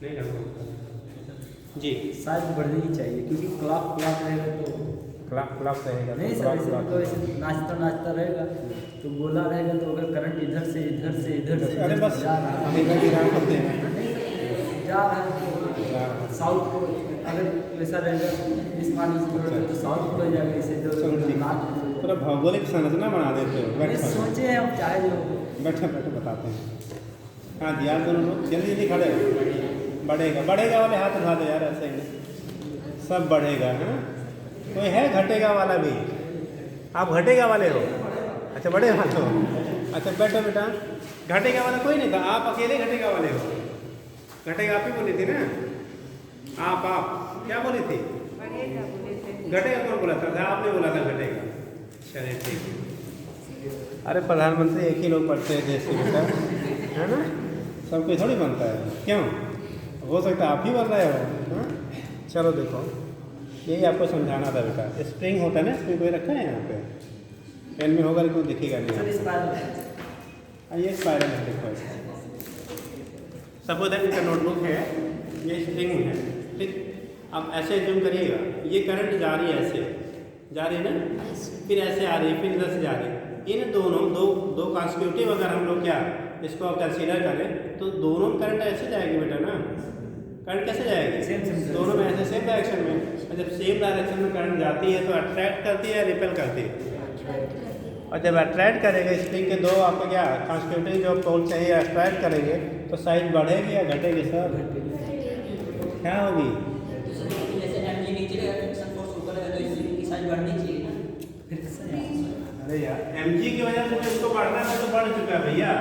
S1: नहीं करना जी,
S2: शायद बढ़नी ही चाहिए, क्योंकि क्लॉक रहेगा तो
S1: क्लॉक रहेगा
S2: नहीं सर, ऐसे मतलब ऐसे नाचता रहेगा तो गोला रहेगा, तो अगर करंट इधर से इधर से
S1: अरे बस
S2: जा रहा है तो साउथ को, अगर वैसा रहेगा इस मार्ग से तो साउथ को हो जाएगा, इसे तो
S1: पूरा भौगोलिक संरचना बना देते हो।
S2: सोचे हैं हम, चाहे जो
S1: बैठे बताते हैं। हाँ जी, आप दोनों लोग जल्दी खड़े हो। बढ़ेगा वाले हाथ उठा दो यार, ऐसे ही सब बढ़ेगा। हाँ, कोई है घटेगा वाला भी? आप घटेगा वाले हो? अच्छा, बड़े वाले हो। अच्छा, बैठो बेटा। घटेगा वाला कोई नहीं था, आप अकेले घटेगा वाले हो। घटेगा आप ही बोली थी ना? आप क्या बोली थी? घटेगा कौन बोला था? आपने बोला था घटेगा। चलिए ठीक है। अरे प्रधानमंत्री एक ही लोग पढ़ते हैं देश के बेटा, है ना? सब कोई थोड़ी बनता है, क्यों? हो सकता है आप ही बन रहे हो। हाँ, चलो देखो, यही आपको समझाना था बेटा। स्प्रिंग होता है ना, स्प्रिंग कोई रखा है यहाँ पे? पेन में होगा लेकिन दिखेगा नहीं। ये स्पाइरल है, देखो। सपोज दैट इनका नोटबुक है, ये स्प्रिंग है, ठीक। अब ऐसे जूम करिएगा, ये करंट जा रही है, ऐसे जा रही है ना, फिर ऐसे आ रही है, फिर इधर से जा रही है। इन दोनों दो कॉन्सिक्यूटिव अगर हम लोग क्या इसको कंसीडर करें तो दोनों करंट ऐसे जाएगी बेटा ना। करंट कैसे जाएगी? दोनों में ऐसे सेम डायरेक्शन में। जब सेम डायरेक्शन में करंट जाती है तो अट्रैक्ट करती है या रिपेल करती है? और जब अट्रैक्ट करेंगे, स्प्रिंग के दो आपको क्या कॉन्सिक्यूटिव जो पोल चाहिए अट्रैक्ट करेंगे, तो साइज बढ़ेगी या घटेगी सर? क्या होगी? अरे यार, mg की वजह से इसको बढ़ना था तो बढ़ चुका है भैया।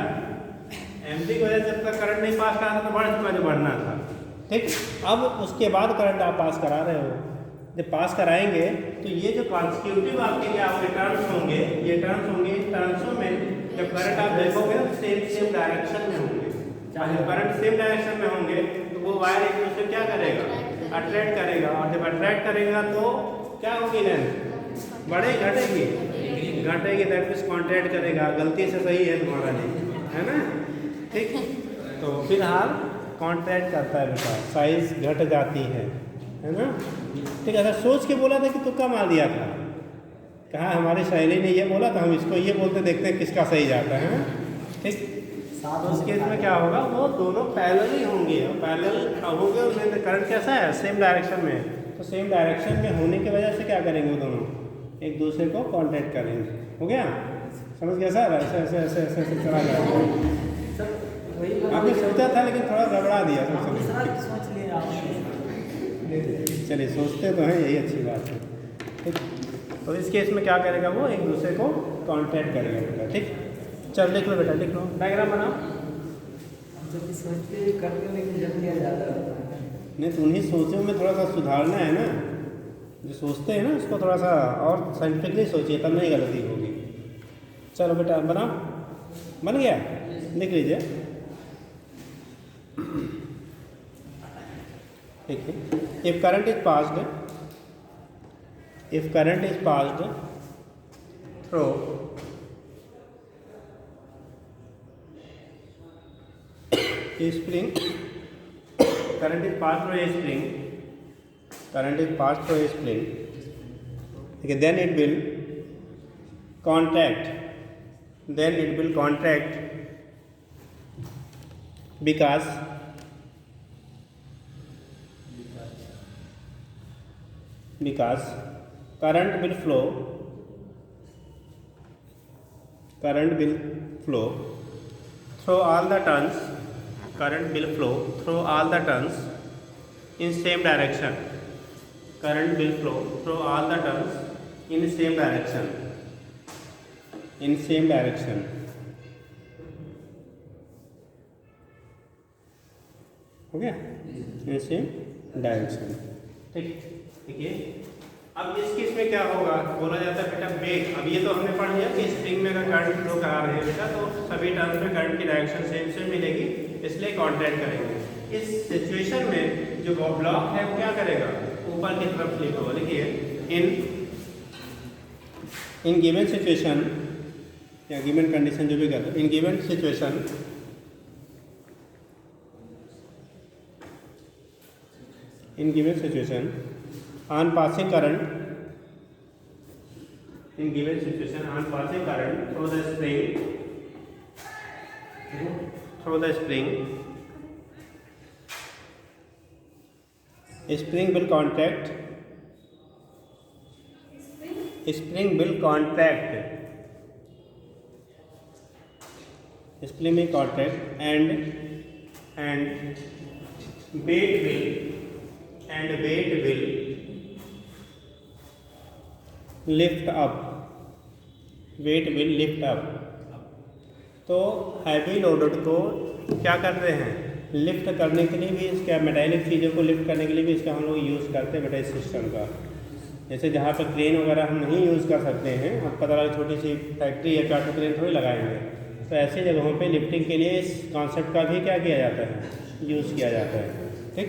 S1: mg की वजह से जब तक करंट नहीं पास करा था तो बढ़ चुका जो बढ़ना था, ठीक। अब उसके बाद करंट आप पास करा रहे हो, जब पास कराएंगे तो ये जो कॉन्सिक्यूटिव आपके क्या आपके टर्म्स होंगे, ये टर्म्स होंगे, टर्म्सों में जब करंट आप देखोगे तो सेम डायरेक्शन में होंगे। चाहे करंट सेम डायरेक्शन में होंगे तो वो वायर एक दूसरे क्या करेगा? अट्रैक्ट करेगा, और जब अट्रैक्ट करेगा तो क्या होगी? लेंथ बढ़ेगी, घटेगी, दैट मीन्स कॉन्ट्रैक्ट करेगा। गलती से सही है तुम्हारा नहीं, है ना? ठीक, तो फिलहाल कॉन्ट्रैक्ट करता है बेटा, साइज घट जाती है ना? ठीक है। ऐसा सोच के बोला था कि तुक्का मार दिया था, कहा हमारी सहेली ने ये बोला था, हम इसको ये बोलते देखते हैं किसका सही जाता है। ठीक, उस केस में क्या होगा? वो दोनों पैरेलल ही होंगे, और पैरेलल होंगे उनमें करंट कैसा है? सेम डायरेक्शन में। तो सेम डायरेक्शन में होने की वजह से क्या करेंगे? वो दोनों एक दूसरे को कॉन्टैक्ट करेंगे। हो गया? समझ गया सर? ऐसे ऐसे ऐसे ऐसे ऐसे चला जाएगा। आपने सोचा था लेकिन थोड़ा गड़बड़ा दिया सर।
S2: सोच लिया
S1: चलिए, सोचते तो हैं, यही अच्छी बात है, ठीक। तो इस केस में क्या करेगा? वो एक दूसरे को कॉन्टैक्ट करेगा बेटा, ठीक। चल लिख लो बेटा, लिख लो, डायग्राम बनाओ।
S2: सोचते करते लेकिन जल्दी आ जाता है।
S1: नहीं तो उन्हीं सोचों में थोड़ा सा सुधारना है ना, जो सोचते हैं ना उसको थोड़ा सा और साइंटिफिकली सोचिए, तब नहीं गलती होगी। चलो बेटा बनाओ, बन गया? लिख लीजिए, ठीक है। If current is passed through a spring, current is passed through a spring, okay, then it will contract because current will flow through all the turns, current will flow through all the turns in same direction. Current will flow through all the turns in same direction. In same direction. हो गया? In same direction. ठीक, देखिए अब इस case में क्या होगा, बोला जाता है बेटा वेग। अब ये तो हमने पढ़ लिया कि स्प्रिंग में अगर करंट फ्लो करा रहे हैं बेटा, तो सभी टर्म्स में करंट की डायरेक्शन सेम सेम मिलेगी, इसलिए कांटेक्ट करेंगे। इस सिचुएशन में जो ब्लॉक है वो क्या करेगा, ऊपर की तरफ फ्लिप होगा। देखिए इन गिवन सिचुएशन या गिवन कंडीशन जो भी कहते हैं, in given situation on passing current through the spring will contact and weight will lift up. तो हैवी लोडेड को क्या करते हैं, लिफ्ट करने के लिए भी, इसका मेटालिक चीज़ों को लिफ्ट करने के लिए भी इसका हम लोग यूज़ करते हैं बेटा इस सिस्टम का। जैसे जहाँ पर क्रेन वगैरह हम नहीं यूज़ कर सकते हैं, अब पता लगा छोटी सी फैक्ट्री या चार क्रेन थोड़ी लगाएंगे, तो ऐसी जगहों पे लिफ्टिंग के लिए इस कॉन्सेप्ट का भी क्या किया जाता है, यूज़ किया जाता है। ठीक,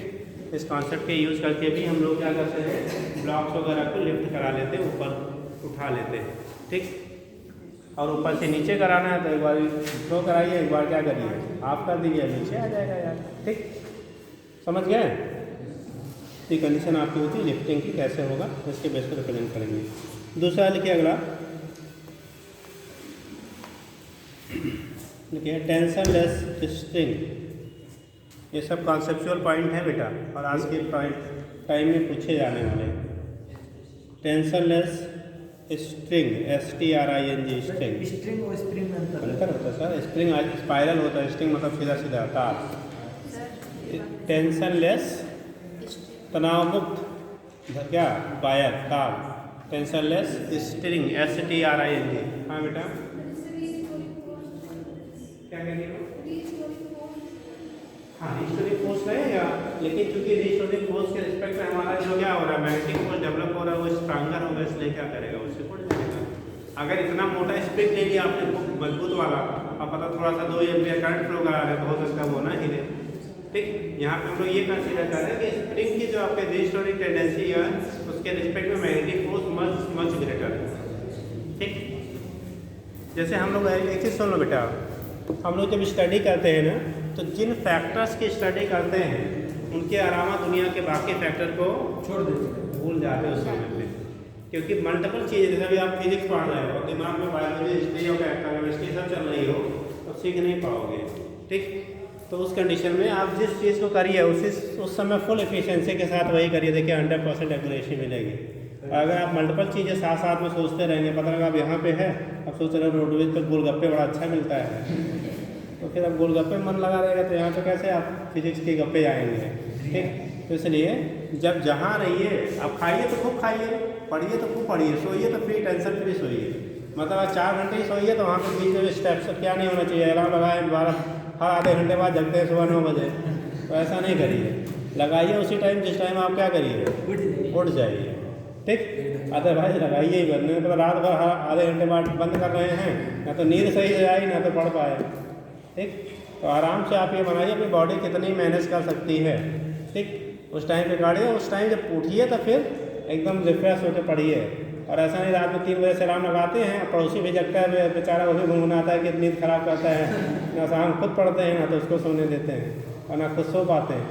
S1: इस कॉन्सेप्ट के यूज़ करके भी हम लोग क्या करते हैं, ब्लॉक्स वगैरह को लिफ्ट करा लेते हैं, ऊपर उठा लेते हैं। ठीक, और ऊपर से नीचे कराना है तो एक बार फ्लो कराइए, एक बार क्या करिए आप कर दीजिए, नीचे आ जाएगा यार। ठीक, समझ गए? तो कंडीशन आपकी होती है लिफ्टिंग की, कैसे होगा इसके बेस पर रिप्रेजेंट करेंगे। दूसरा लिखिए, अगला लिखिए टेंशनलेस स्ट्रिंग। ये सब कॉन्सेप्चुअल पॉइंट है बेटा, और आज के टाइम में पूछे जाने वाले। टेंशनलेस स्ट्रिंग, STRING स्ट्रिंग।
S2: स्ट्रिंग और स्प्रिंग में
S1: अंतर होता है सर, स्प्रिंग स्पाइरल होता है, स्ट्रिंग मतलब सीधा सीधा तार। टेंशनलेस तनाव मुक्त क्या वायर तार, टेंशनलेस स्ट्रिंग STRING। हाँ बेटा क्या कहेंगे, हाँ रिस्टोरिंग फोर्स रहेगा, लेकिन चूंकि रिस्टोरिंग फोर्स के रिस्पेक्ट में हमारा जो क्या हो रहा है, मैग्नेटिक फोर्स डेवलप हो रहा है, वो स्ट्रांगर होगा, इसलिए क्या करेगा, उससे फट जाएगा। अगर इतना मोटा स्प्रिंग ले लिया आपने मजबूत वाला, और पता थोड़ा सा 2 एम्पियर करंट फ्लो करा रहे तो हो सकता है वो ना हिले। ठीक, यहाँ पे हम लोग ये कंसीडर कर रहे हैं कि स्प्रिंग की जो आपके रिस्टोरिंग टेंडेंसी है, उसके रिस्पेक्ट में मैग्नेटिक फोर्स मच ग्रेटर है। ठीक, जैसे हम लोग एक चीज़ सुन लो बेटा, हम लोग जब स्टडी करते हैं ना, तो जिन फैक्टर्स की स्टडी करते हैं उनके अलावा दुनिया के बाकी फैक्टर को
S2: छोड़ देते हैं,
S1: भूल जाते हैं उस समय पे, क्योंकि मल्टीपल चीज़ें, जैसे अभी आप फिजिक्स पढ़ रहे हो, दिमाग में बायोलॉजी, हिस्ट्री और केमिस्ट्री सब चल रही हो, तो सीख नहीं पाओगे। ठीक, तो उस कंडीशन में आप जिस चीज़ को करिए उस समय फुल एफिशिएंसी के साथ वही करिए, देखिए 100% एक्यूरेसी मिलेगी। अगर आप मल्टीपल चीज़ें साथ साथ में सोचते रहेंगे, पता लगा आप यहाँ पे है, अब सोच रहे हो रोडवेज पर गोलगप्पे बड़ा अच्छा मिलता है, तो फिर अब गोलगप्पे मन लगा रहेगा, तो यहाँ पे कैसे आप फिजिक्स के गप्पे जाएंगे। ठीक, तो इसलिए जब जहाँ रहिए आप खाइए तो खूब खाइए, पढ़िए तो खूब पढ़िए, सोइए तो फ्री टेंशन फ्री सोइए। मतलब आप 4 घंटे ही सोइए तो वहाँ पे बीच में स्टेप्स क्या नहीं होना चाहिए, अलार्म लगाए दोबारा हर आधे घंटे बाद जगते हैं सुबह 9 बजे, तो ऐसा नहीं करिए, लगाइए उसी टाइम जिस टाइम आप क्या करिए उठ जाइए। ठीक, अदरवाइज लगाइए ही बंद, तो रात भर हर आधे घंटे बाद बंद कर रहे हैं, ना तो नींद सही से आई ना तो पढ़ पाए। ठीक, तो आराम से आप ये बनाइए अपनी बॉडी कितनी मैनेज कर सकती है। ठीक, उस टाइम पे काटिए, उस टाइम जब उठिए तो फिर एकदम रिफ्रेश होकर पढ़िए, और ऐसा नहीं रात में 3 बजे से अलार्म लगाते हैं, पड़ोसी भी जगता है बेचारा, वो भी गुनगुनाता है कि नींद खराब करता है, ना शाम खुद पढ़ते हैं ना तो उसको सोने देते हैं, और ना खुद सो पाते हैं।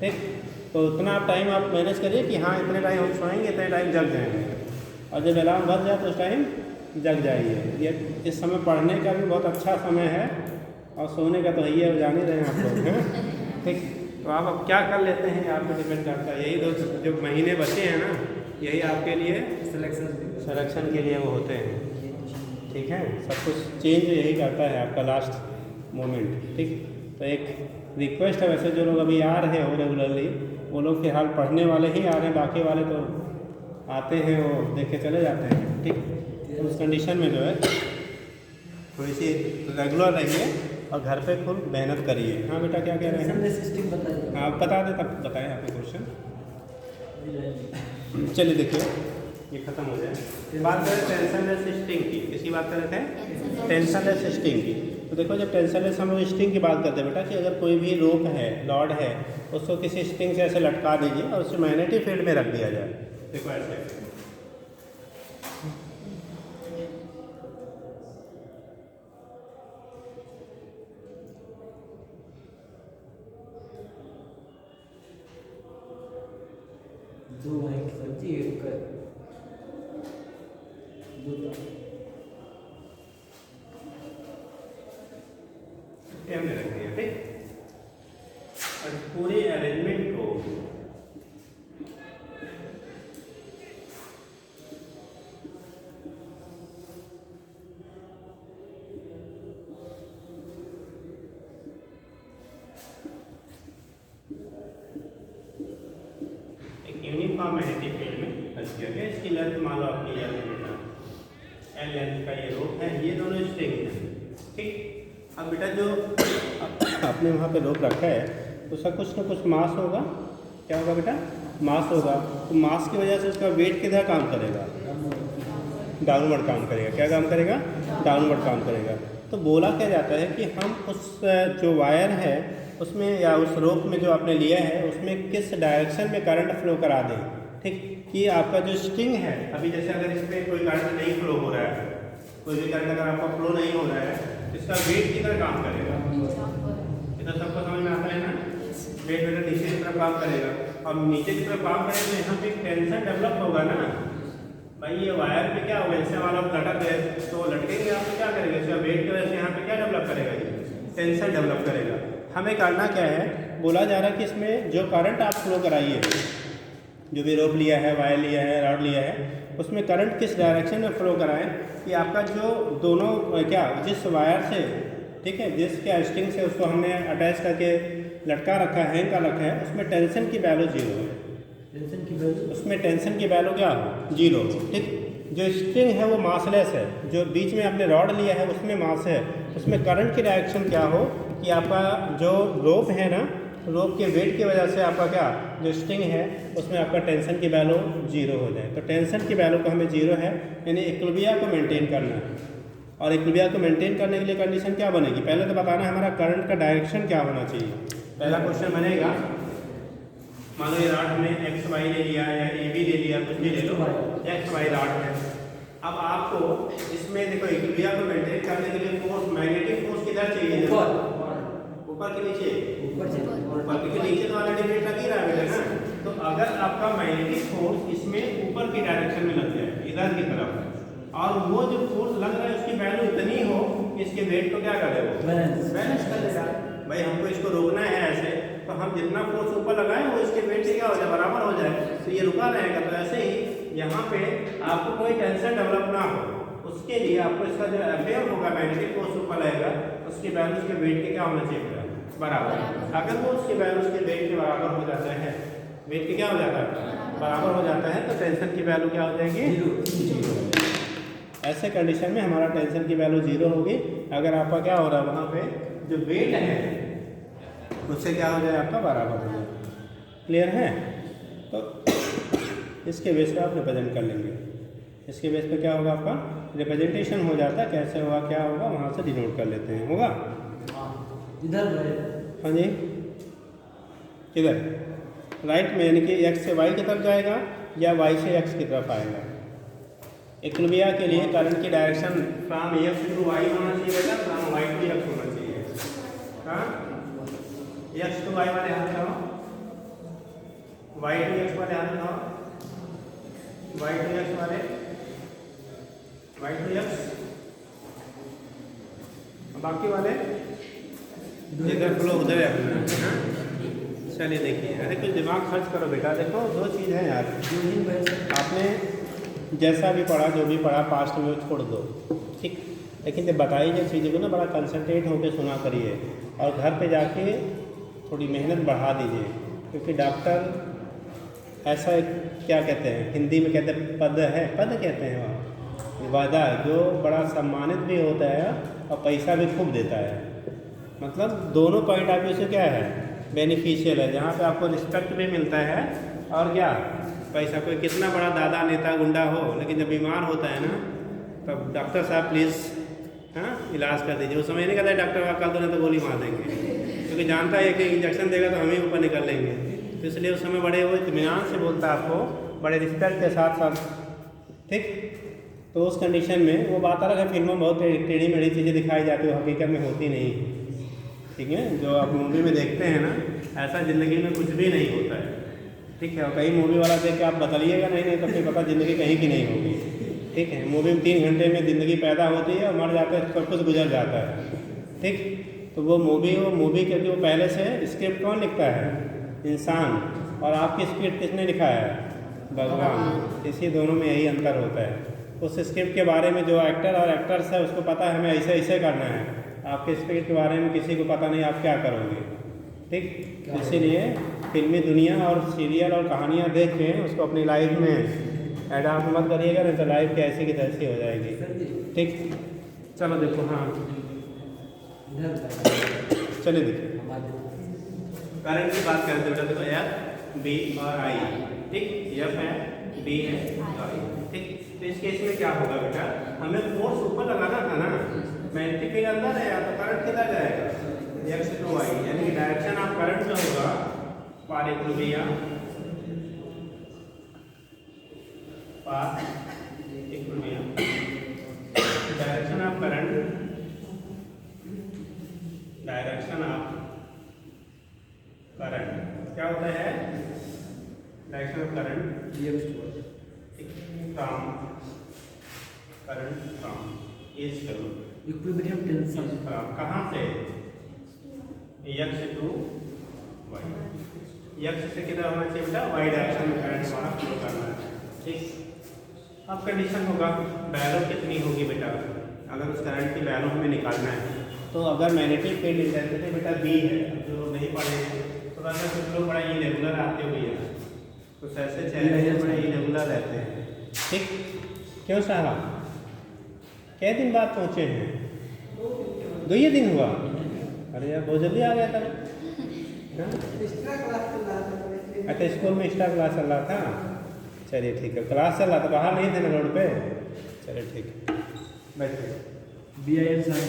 S1: ठीक, तो उतना आप टाइम आप मैनेज करिए कि हाँ इतने टाइम हम सोएंगे, इतने टाइम जग जाएंगे, और जब अलार्म बज जाए तो उस टाइम जग जाइए। ये इस समय पढ़ने का भी बहुत अच्छा समय है, और सोने का तो यही है, जान ही रहे हैं आप लोग हैं। ठीक, तो आप अब क्या कर लेते हैं आप पे डिपेंड करता है, यही 2 जो महीने बचे हैं ना, यही आपके लिए सिलेक्शन के लिए वो होते हैं। ठीक है, सब कुछ चेंज यही करता है आपका लास्ट मोमेंट। ठीक, तो एक रिक्वेस्ट है वैसे जो लोग अभी आ रहे हो रेगुलरली वो लोग फिलहाल पढ़ने वाले ही आ रहे हैं, बाकी वाले तो आते हैं वो देख के चले जाते हैं। ठीक, तो उस कंडीशन में जो है थोड़ी सी रेगुलर रहिए और घर पे फुल मेहनत करिए। हाँ बेटा क्या कह रहे हैं?
S2: सिस्टम बताइए।
S1: आप बता दें तब बताएं आपके क्वेश्चन। चलिए देखिए ये खत्म हो जाए। बात करें टेंशनलेस स्ट्रिंग की। किसकी बात कर रहे थे? टेंशनलेस स्ट्रिंग की। तो देखो जब टेंशनलेस हम लोग स्ट्रिंग की बात करते हैं बेटा कि अगर कोई भी रोप है, लॉड है, उसको किसी स्ट्रिंग से ऐसे लटका दीजिए और उसे मैग्नेटिक फील्ड में रख दिया जाए। देखो ऐसे
S2: दो है की सब्जी एक
S1: हमने रख दिया। ठीक, और पूरे अरेंजमेंट को एक यूनिफॉर्म मैग्नेटिक फील्ड में रख दिया गया। इसकी लेंथ मान लो आपकी एल बेटा, एल लेंथ का ये रोप है, ये दोनों स्ट्रिंग है। ठीक, अब बेटा जो आपने वहाँ पे रोप रखा है उसका कुछ ना कुछ मास होगा। क्या होगा बेटा? मास होगा। तो मास की वजह से उसका वेट किधर काम करेगा? डाउनवर्ड काम करेगा। क्या काम करेगा? डाउनवर्ड काम करेगा। तो बोला क्या जाता है कि हम उस जो वायर है उसमें या उस रोप में जो आपने लिया है उसमें किस डायरेक्शन में करंट फ्लो करा दें। ठीक, कि आपका जो स्ट्रिंग है अभी जैसे अगर इसमें कोई करंट नहीं फ्लो हो रहा है, कोई भी करंट अगर आपका फ्लो नहीं हो रहा है, इसका वेट किधर काम करेगा? इधर सबको समझ में आता है ना? वेट बेटा नीचे की तरफ काम करेगा। अब नीचे की तरफ काम करेगा तो यहाँ पे टेंशन डेवलप होगा ना भाई। ये वायर पे क्या होगा? इससे हमारा लटक है तो लटकेंगे आप तो क्या करेंगे? इसका वेट की वजह से यहाँ पे क्या डेवलप करेगा? ये टेंशन डेवलप करेगा। हमें करना क्या है? बोला जा रहा है कि इसमें जो करंट आप फ्लो कराइए, जो भी रोप लिया है, वायर लिया है, रॉड लिया है, उसमें करंट किस डायरेक्शन में फ्लो कराएं कि आपका जो दोनों क्या जिस वायर से, ठीक है, जिस क्या स्ट्रिंग से उसको हमने अटैच करके लटका रखा है, हैंग कर रखा है, उसमें टेंशन की वैल्यू जीरो है।
S2: टेंशन की वैल्यू,
S1: उसमें टेंशन की वैल्यू क्या हो? जीरो। ठीक, जो स्ट्रिंग है वो मासलेस है, जो बीच में आपने रॉड लिया है उसमें मास है, उसमें करंट की डायरेक्शन क्या हो कि आपका जो रोप है ना, रोप के वेट की वजह से आपका क्या जो स्ट्रिंग है उसमें आपका टेंशन की वैल्यू जीरो हो जाए। तो टेंशन की वैल्यू को हमें जीरो है यानी इक्विलिब्रियम को मेंटेन करना है। और इक्विलिब्रियम को मेंटेन करने के लिए कंडीशन क्या बनेगी? पहले तो बताना है हमारा करंट का डायरेक्शन क्या होना चाहिए। पहला क्वेश्चन बनेगा, मान लो ये रॉड हमने एक्स वाई ले लिया या ए बी ले लिया, कुछ भी ले लो, एक्स वाई रॉड है। अब आपको इसमें देखो इक्विलिब्रियम को मेंटेन करने के लिए फोर्स, मैग्नेटिक फोर्स किधर चाहिए? ऊपर के नीचे? ऊपर के नीचे तो ऑलरेडी वेट लग ही रहा है बेटा ना। तो अगर आपका मैग्नेटिक फोर्स इसमें ऊपर की डायरेक्शन में लग जाए इधर की तरफ, और वो जो फोर्स लग रहा है उसकी वैल्यू इतनी हो कि इसके वेट को क्या करे? वो बैलेंस कर देगा। भाई हमको इसको रोकना है ऐसे, तो हम जितना फोर्स ऊपर लगाएं वो इसके वेट से क्या हो जाए? बराबर हो जाए, तो ये रुका रहेगा। तो ऐसे ही यहाँ पे आपको कोई टेंशन डेवलप ना हो उसके लिए आपको इसका जो एफएम होगा, मैग्नेटिक फोर्स ऊपर लगेगा, उसकी वैल्यू उसके वेट के क्या होना चाहिए? बराबर। अगर वो उसके वैल्यू उसके वेट के बराबर हो जाता है, वेट के क्या हो जाता है? बराबर हो जाता है, तो टेंशन की वैल्यू क्या हो जाएगी? जीरो। ऐसे कंडीशन में हमारा टेंशन की वैल्यू जीरो होगी अगर आपका क्या हो रहा है वहाँ पे जो वेट है उससे क्या हो जाए? आपका बराबर हो जाए। क्लियर है? तो इसके बेस पे आप रिप्रेजेंट कर लेंगे। इसके बेस पे क्या होगा? आपका रिप्रेजेंटेशन हो जाता है। कैसे होगा, क्या होगा, वहाँ से डिनोट कर लेते हैं। होगा
S2: इधर?
S1: हाँ जी, किधर? राइट में, यानी कि एक्स से वाई की तरफ जाएगा या वाई से एक्स की तरफ आएगा। इक्विलिब्रियम के लिए करंट की direction from X to Y होना चाहिए बेटा, फ्रॉम वाई टू एक्स होना चाहिए। हाँ, एक्स टू वाई वाले हाथ लगाओ, वाई टू एक्स वाले हाथ लगाओ, वाई टू एक्स वाले, वाई टू एक्स, बाकी वाले जिधर फ्लो उधर है अपना। चलिए देखिए, अरे कुछ दिमाग खर्च करो बेटा। देखो दो चीज़ है यार, आपने जैसा भी पढ़ा, जो भी पढ़ा पास्ट में छोड़ दो। ठीक, लेकिन जब बताई जाए चीज़ों को ना बड़ा कंसंट्रेट होकर सुना करिए और घर पे जाके थोड़ी मेहनत बढ़ा दीजिए, क्योंकि डॉक्टर ऐसा एक क्या कहते हैं हिंदी में कहते हैं पद है, पद कहते हैं वहाँ वादा जो बड़ा सम्मानित भी होता है और पैसा भी खूब देता है। मतलब दोनों पॉइंट ऑफ व्यू से क्या है बेनिफिशियल है, जहाँ पे आपको रिस्पेक्ट भी मिलता है और क्या पैसा। कोई कितना बड़ा दादा नेता गुंडा हो लेकिन जब बीमार होता है ना तब डॉक्टर साहब प्लीज़ हाँ इलाज कर दीजिए। उस समय नहीं कहता है डॉक्टर का कर दो नहीं तो गोली मार देंगे, क्योंकि जानता है कि इंजेक्शन देगा तो हम ही ऊपर निकल लेंगे। तो इसलिए उस समय बड़े वो इत्मीनान से बोलता है आपको, बड़े रिस्पेक्ट के साथ साथ, ठीक। तो उस कंडीशन में वो बात अलग है, फिल्मों में बहुत टेढ़ी मेढ़ी चीज़ें दिखाई जाती है, हकीकत में होती नहीं, ठीक है। जो आप मूवी में देखते हैं ना ऐसा ज़िंदगी में कुछ भी नहीं होता है, ठीक है। और कहीं मूवी वाला देख के आप बतलाइएगा नहीं तो फिर पता ज़िंदगी कहीं की नहीं होगी, ठीक है। मूवी में 3 घंटे में ज़िंदगी पैदा होती है और मर जाते हैं, सब कुछ गुजर जाता है, ठीक। तो वो मूवी क्योंकि वो पहले से स्क्रिप्ट कौन लिखता है, इंसान, और आपकी स्क्रिप्ट किसने लिखा है, भगवान। इसी दोनों में यही अंतर होता है। उस स्क्रिप्ट के बारे में जो एक्टर और एक्टर्स है उसको पता है हमें ऐसे ऐसे करना है, आपके स्क्रिप्ट के बारे में किसी को पता नहीं आप क्या करोगे, ठीक। इसीलिए फिल्मी दुनिया और सीरियल और कहानियाँ देख के उसको अपनी लाइफ में एडाप्ट मत करिएगा, नहीं तो लाइफ की ऐसी की तैसी हो जाएगी, ठीक। चलो देखो, हाँ चलिए देखिए करंट की बात करते बेटा। देखो एफ बी और आई, ठीक। एफ है, बी है, आई, ठीक। तो इस केस में क्या होगा बेटा, हमें फोर्स ऊपर लगाना था ना, मैग्नेटिक फील्ड अंदर है या तो करंट किधर जाएगा, एक्स टू वाई, यानी कि डायरेक्शन ऑफ करंट जो होगा पार equilibrium direction of current, direction of current क्या होता है, direction of current from current from is to
S2: equilibrium tension
S1: कहाँ से, एक्स टू वाई, एक्स से किधर होना चाहिए बेटा, वाई डायरेक्शन में करंट हमारा फ्लो करना है, ठीक। अब कंडीशन होगा वैल्यू कितनी होगी बेटा, अगर उस करंट की वैल्यू हमें निकालना है। तो अगर मैग्नेटिक फील्ड इंटेंसिटी बेटा बी है, जो लोग नहीं पढ़े तो अगर कुछ लोग बड़ा इरेगुलर आते हुए हैं, कुछ ऐसे चेहरे बड़े इरेगुलर रहते हैं, ठीक। क्यों साहब क्या दिन बाद पहुँचे हैं, 2 ही दिन हुआ, अरे यार बहुत जल्दी आ गया था। अच्छा स्कूल में एक्स्ट्रा क्लास चल रहा था, चलिए ठीक है, क्लास चल रहा था, बाहर नहीं थे ना रोड पे, चलिए ठीक है बैठिए।
S2: बी आई एल साइन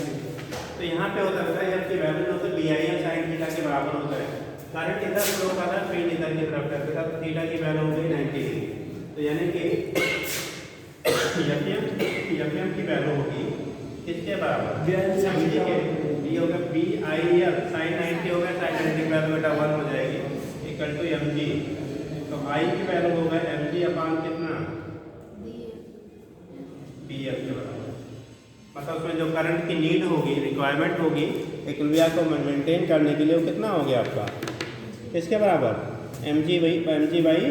S1: तो यहाँ पे होता है जबकि वैल्यू जो है B I L sine theta के बराबर होता है, करंट इधर फ्लो कर रहा है, फील्ड इधर की तरफ है, तो थीटा की वैल्यू हो गई 90 डिग्री। तो यानी कि एफएम की वैल्यू होगी किसके बराबर, बी आई एल साइन के, ये होगा बी आई एल साइन 90 होगा, साइन 90 की वैल्यू बेटा 1 हो जाएगी इक्वल टू एम जी। तो आई की वैल्यू होगा एम जी अपान कितना, बी एफ के बराबर। मतलब उसमें जो करंट की नीड होगी, रिक्वायरमेंट होगी इक्विलिब्रियम को मेंटेन करने के लिए, वो कितना हो गया आपका, किसके बराबर, एम जी बाई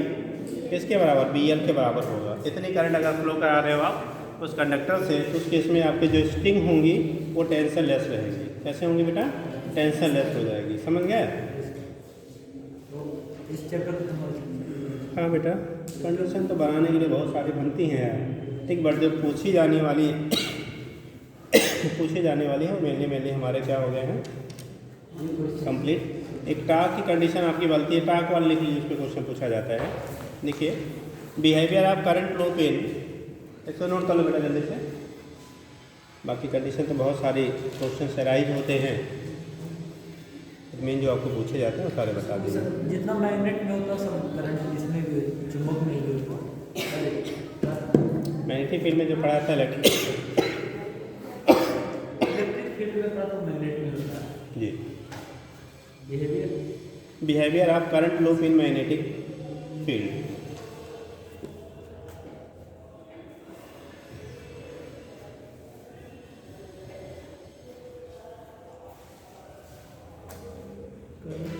S1: किसके बराबर, बी एल के बराबर होगा। इतनी करंट अगर फ्लो करा रहे हो आप उस कंडक्टर से, तो उस केस में आपकी जो स्ट्रिंग होंगी वो टेंशन लेस रहेगी। कैसे होंगी बेटा, टेंशन लेस हो जाएगी, समझ गए।
S2: इस चैप्टर को
S1: हाँ बेटा कंडीशन तो बनाने के लिए बहुत सारी बनती हैं यार, ठीक। बट जो पूछी जाने वाली है मेनली हमारे क्या हो गए हैं कंप्लीट। एक टाक की कंडीशन आपकी बनती है, टाक वाले लिख लीजिए, उस पर क्वेश्चन पूछा जाता है। देखिए behaviour of current flow pen, इसको नोट कर लो बेटा जल्दी से। बाकी कंडीशन तो बहुत सारी क्वेश्चन से राइज होते हैं, मेन जो आपको पूछे जाते हैं वो सारे बता दीजिए।
S2: जितना मैग्नेट में होता सब करंट इसमें भी, चुंबक में भी होता।
S1: मैग्नेटिक फील्ड में जो पढ़ा था इलेक्ट्रिक
S2: फील्ड में पढ़ा तो मैग्नेट में होता है
S1: जी।
S2: Behaviour
S1: of current loop in magnetic field,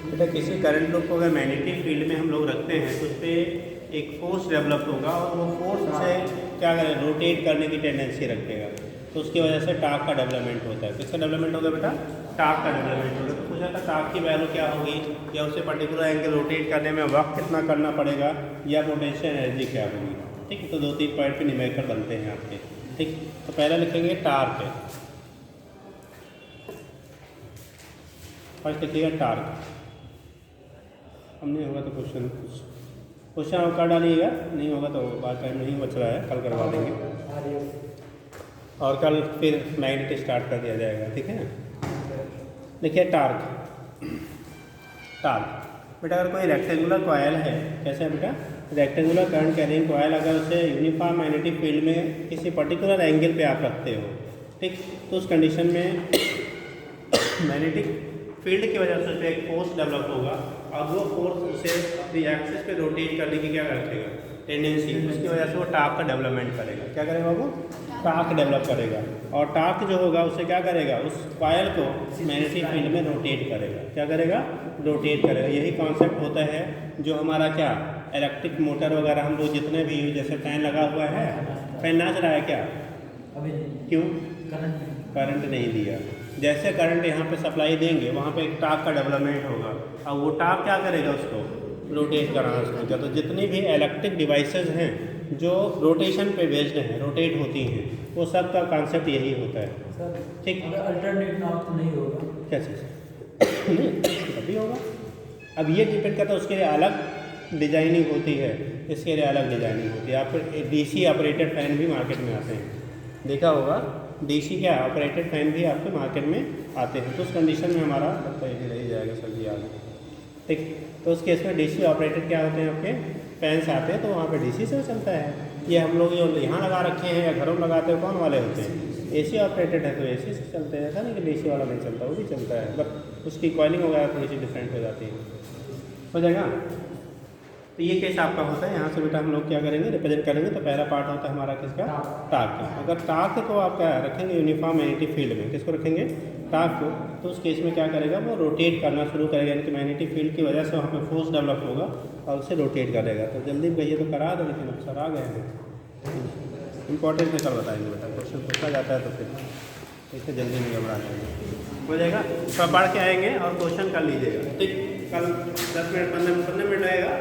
S1: बेटा किसी करंट लूप को अगर मैग्नेटिक फील्ड में हम लोग रखते हैं तो उस पर एक फोर्स डेवलप होगा और वो फोर्स से क्या करें, रोटेट करने की टेंडेंसी रखेगा। तो उसकी वजह से टार्क का डेवलपमेंट होता है। किसका डेवलपमेंट होगा बेटा? टार्क का डेवलपमेंट होगा। तो पूछा था टार्क की वैल्यू क्या होगी, या उसे पर्टिकुलर एंगल रोटेट करने में वक्त कितना करना पड़ेगा, या पोटेंशियल एनर्जी क्या होगी। ठीक है, तो 2-3 पॉइंट पे न्यूमेरिकल बनते हैं आपके। ठीक, तो पहला लिखेंगे टार्क है, फर्स्ट लिखिएगा टार्क। अब नहीं होगा तो क्वेश्चन आप कर डालिएगा, नहीं होगा तो बात टाइम नहीं बच रहा है, कल करवा देंगे और कल फिर मैग्नेट स्टार्ट कर दिया जाएगा। ठीक है ना। देखिए टार्क, बेटा अगर कोई रेक्टेंगुलर कॉयल है, कैसे है बेटा? रेक्टेंगुलर करंट कैरिंग कॉयल, अगर उसे यूनिफॉर्म मैग्नेटिक फील्ड में किसी पर्टिकुलर एंगल पे आप रखते हो, ठीक, तो उस कंडीशन में मैग्नेटिक फील्ड की वजह से उस पर एक फोर्स डेवलप होगा और वो फोर्स उसे अपनी एक्सिस पे रोटेट करने की क्या रखेगा? टेंडेंसी। उसकी वजह से वो टार्क का डेवलपमेंट करेगा। क्या करेगा वो? टार्क डेवलप करेगा। और टार्क जो होगा उसे क्या करेगा? उस कॉयल को मैग्नेटिक फील्ड में रोटेट करेगा। क्या करेगा? रोटेट करेगा। यही कॉन्सेप्ट होता है जो हमारा क्या इलेक्ट्रिक मोटर वगैरह हम लोग जितने भी, जैसे फैन लगा हुआ है, फैन नाच रहा है क्या?
S2: अभी
S1: क्यों?
S2: करंट
S1: नहीं दिया। जैसे करंट यहाँ पे सप्लाई देंगे वहाँ पे एक टार्क का डेवलपमेंट होगा और वो टार्क क्या करेगा? उसको रोटेट कराना शुरू किया। तो जितनी भी इलेक्ट्रिक डिवाइसेस हैं जो रोटेशन पे बेस्ड हैं, रोटेट होती हैं, वो सब का कॉन्सेप्ट यही होता है।
S2: सर
S1: ठीक,
S2: अल्टरनेट नाम तो नहीं होगा
S1: क्या चीज़? नहीं, तभी होगा। अब ये डिपेंड करता है, उसके लिए अलग डिजाइनिंग होती है, इसके लिए अलग डिजाइनिंग होती है। आप DC ऑपरेटेड फैन भी मार्केट में आते हैं, देखा होगा। DC क्या ऑपरेटेड फैन भी आपके मार्केट में आते हैं। तो उस कंडीशन में हमारा लगता है रह जाएगा सर जी आगे। ठीक, तो उस केस में DC ऑपरेटेड क्या होते हैं? आपके फैंस आते हैं तो वहाँ पे DC से चलता है। ये हम लोग जो यहाँ लगा रखे हैं या घरों में लगाते हैं, कौन वाले होते हैं? AC ऑपरेटेड है तो AC से चलते हैं। ऐसा नहीं कि DC वाला नहीं चलता, वो भी चलता है, बट उसकी कॉइलिंग वगैरह थोड़ी सी डिफरेंट हो जाती है। हो जाएगा। तो ये केस आपका होता है। यहाँ से बेटा हम लोग क्या करेंगे? रिप्रेजेंट करेंगे। तो पहला पार्ट होता है हमारा किसका? टार्क का। अगर टार्क को आप क्या रखेंगे? यूनिफॉर्म मैग्नेटिक फील्ड में। किसको रखेंगे? टार्क को। तो उस केस में क्या करेगा? वो रोटेट करना शुरू करेगा, यानी कि मैग्नेटिक फील्ड की वजह से वहाँ पे फोर्स डेवलप होगा और उसे रोटेट करेगा। तो जल्दी में कहिए तो करा दो, लेकिन अब सर आ गए हैं। इंपॉर्टेंट में कल बताएंगे बेटा, क्वेश्चन पूछा जाता है तो फिर इससे जल्दी नहीं घबरा जाएंगे। हो जाएगा। सब पढ़ के आएंगे और क्वेश्चन कर लीजिएगा। ठीक, कल 10 मिनट 15 मिनट रहेगा।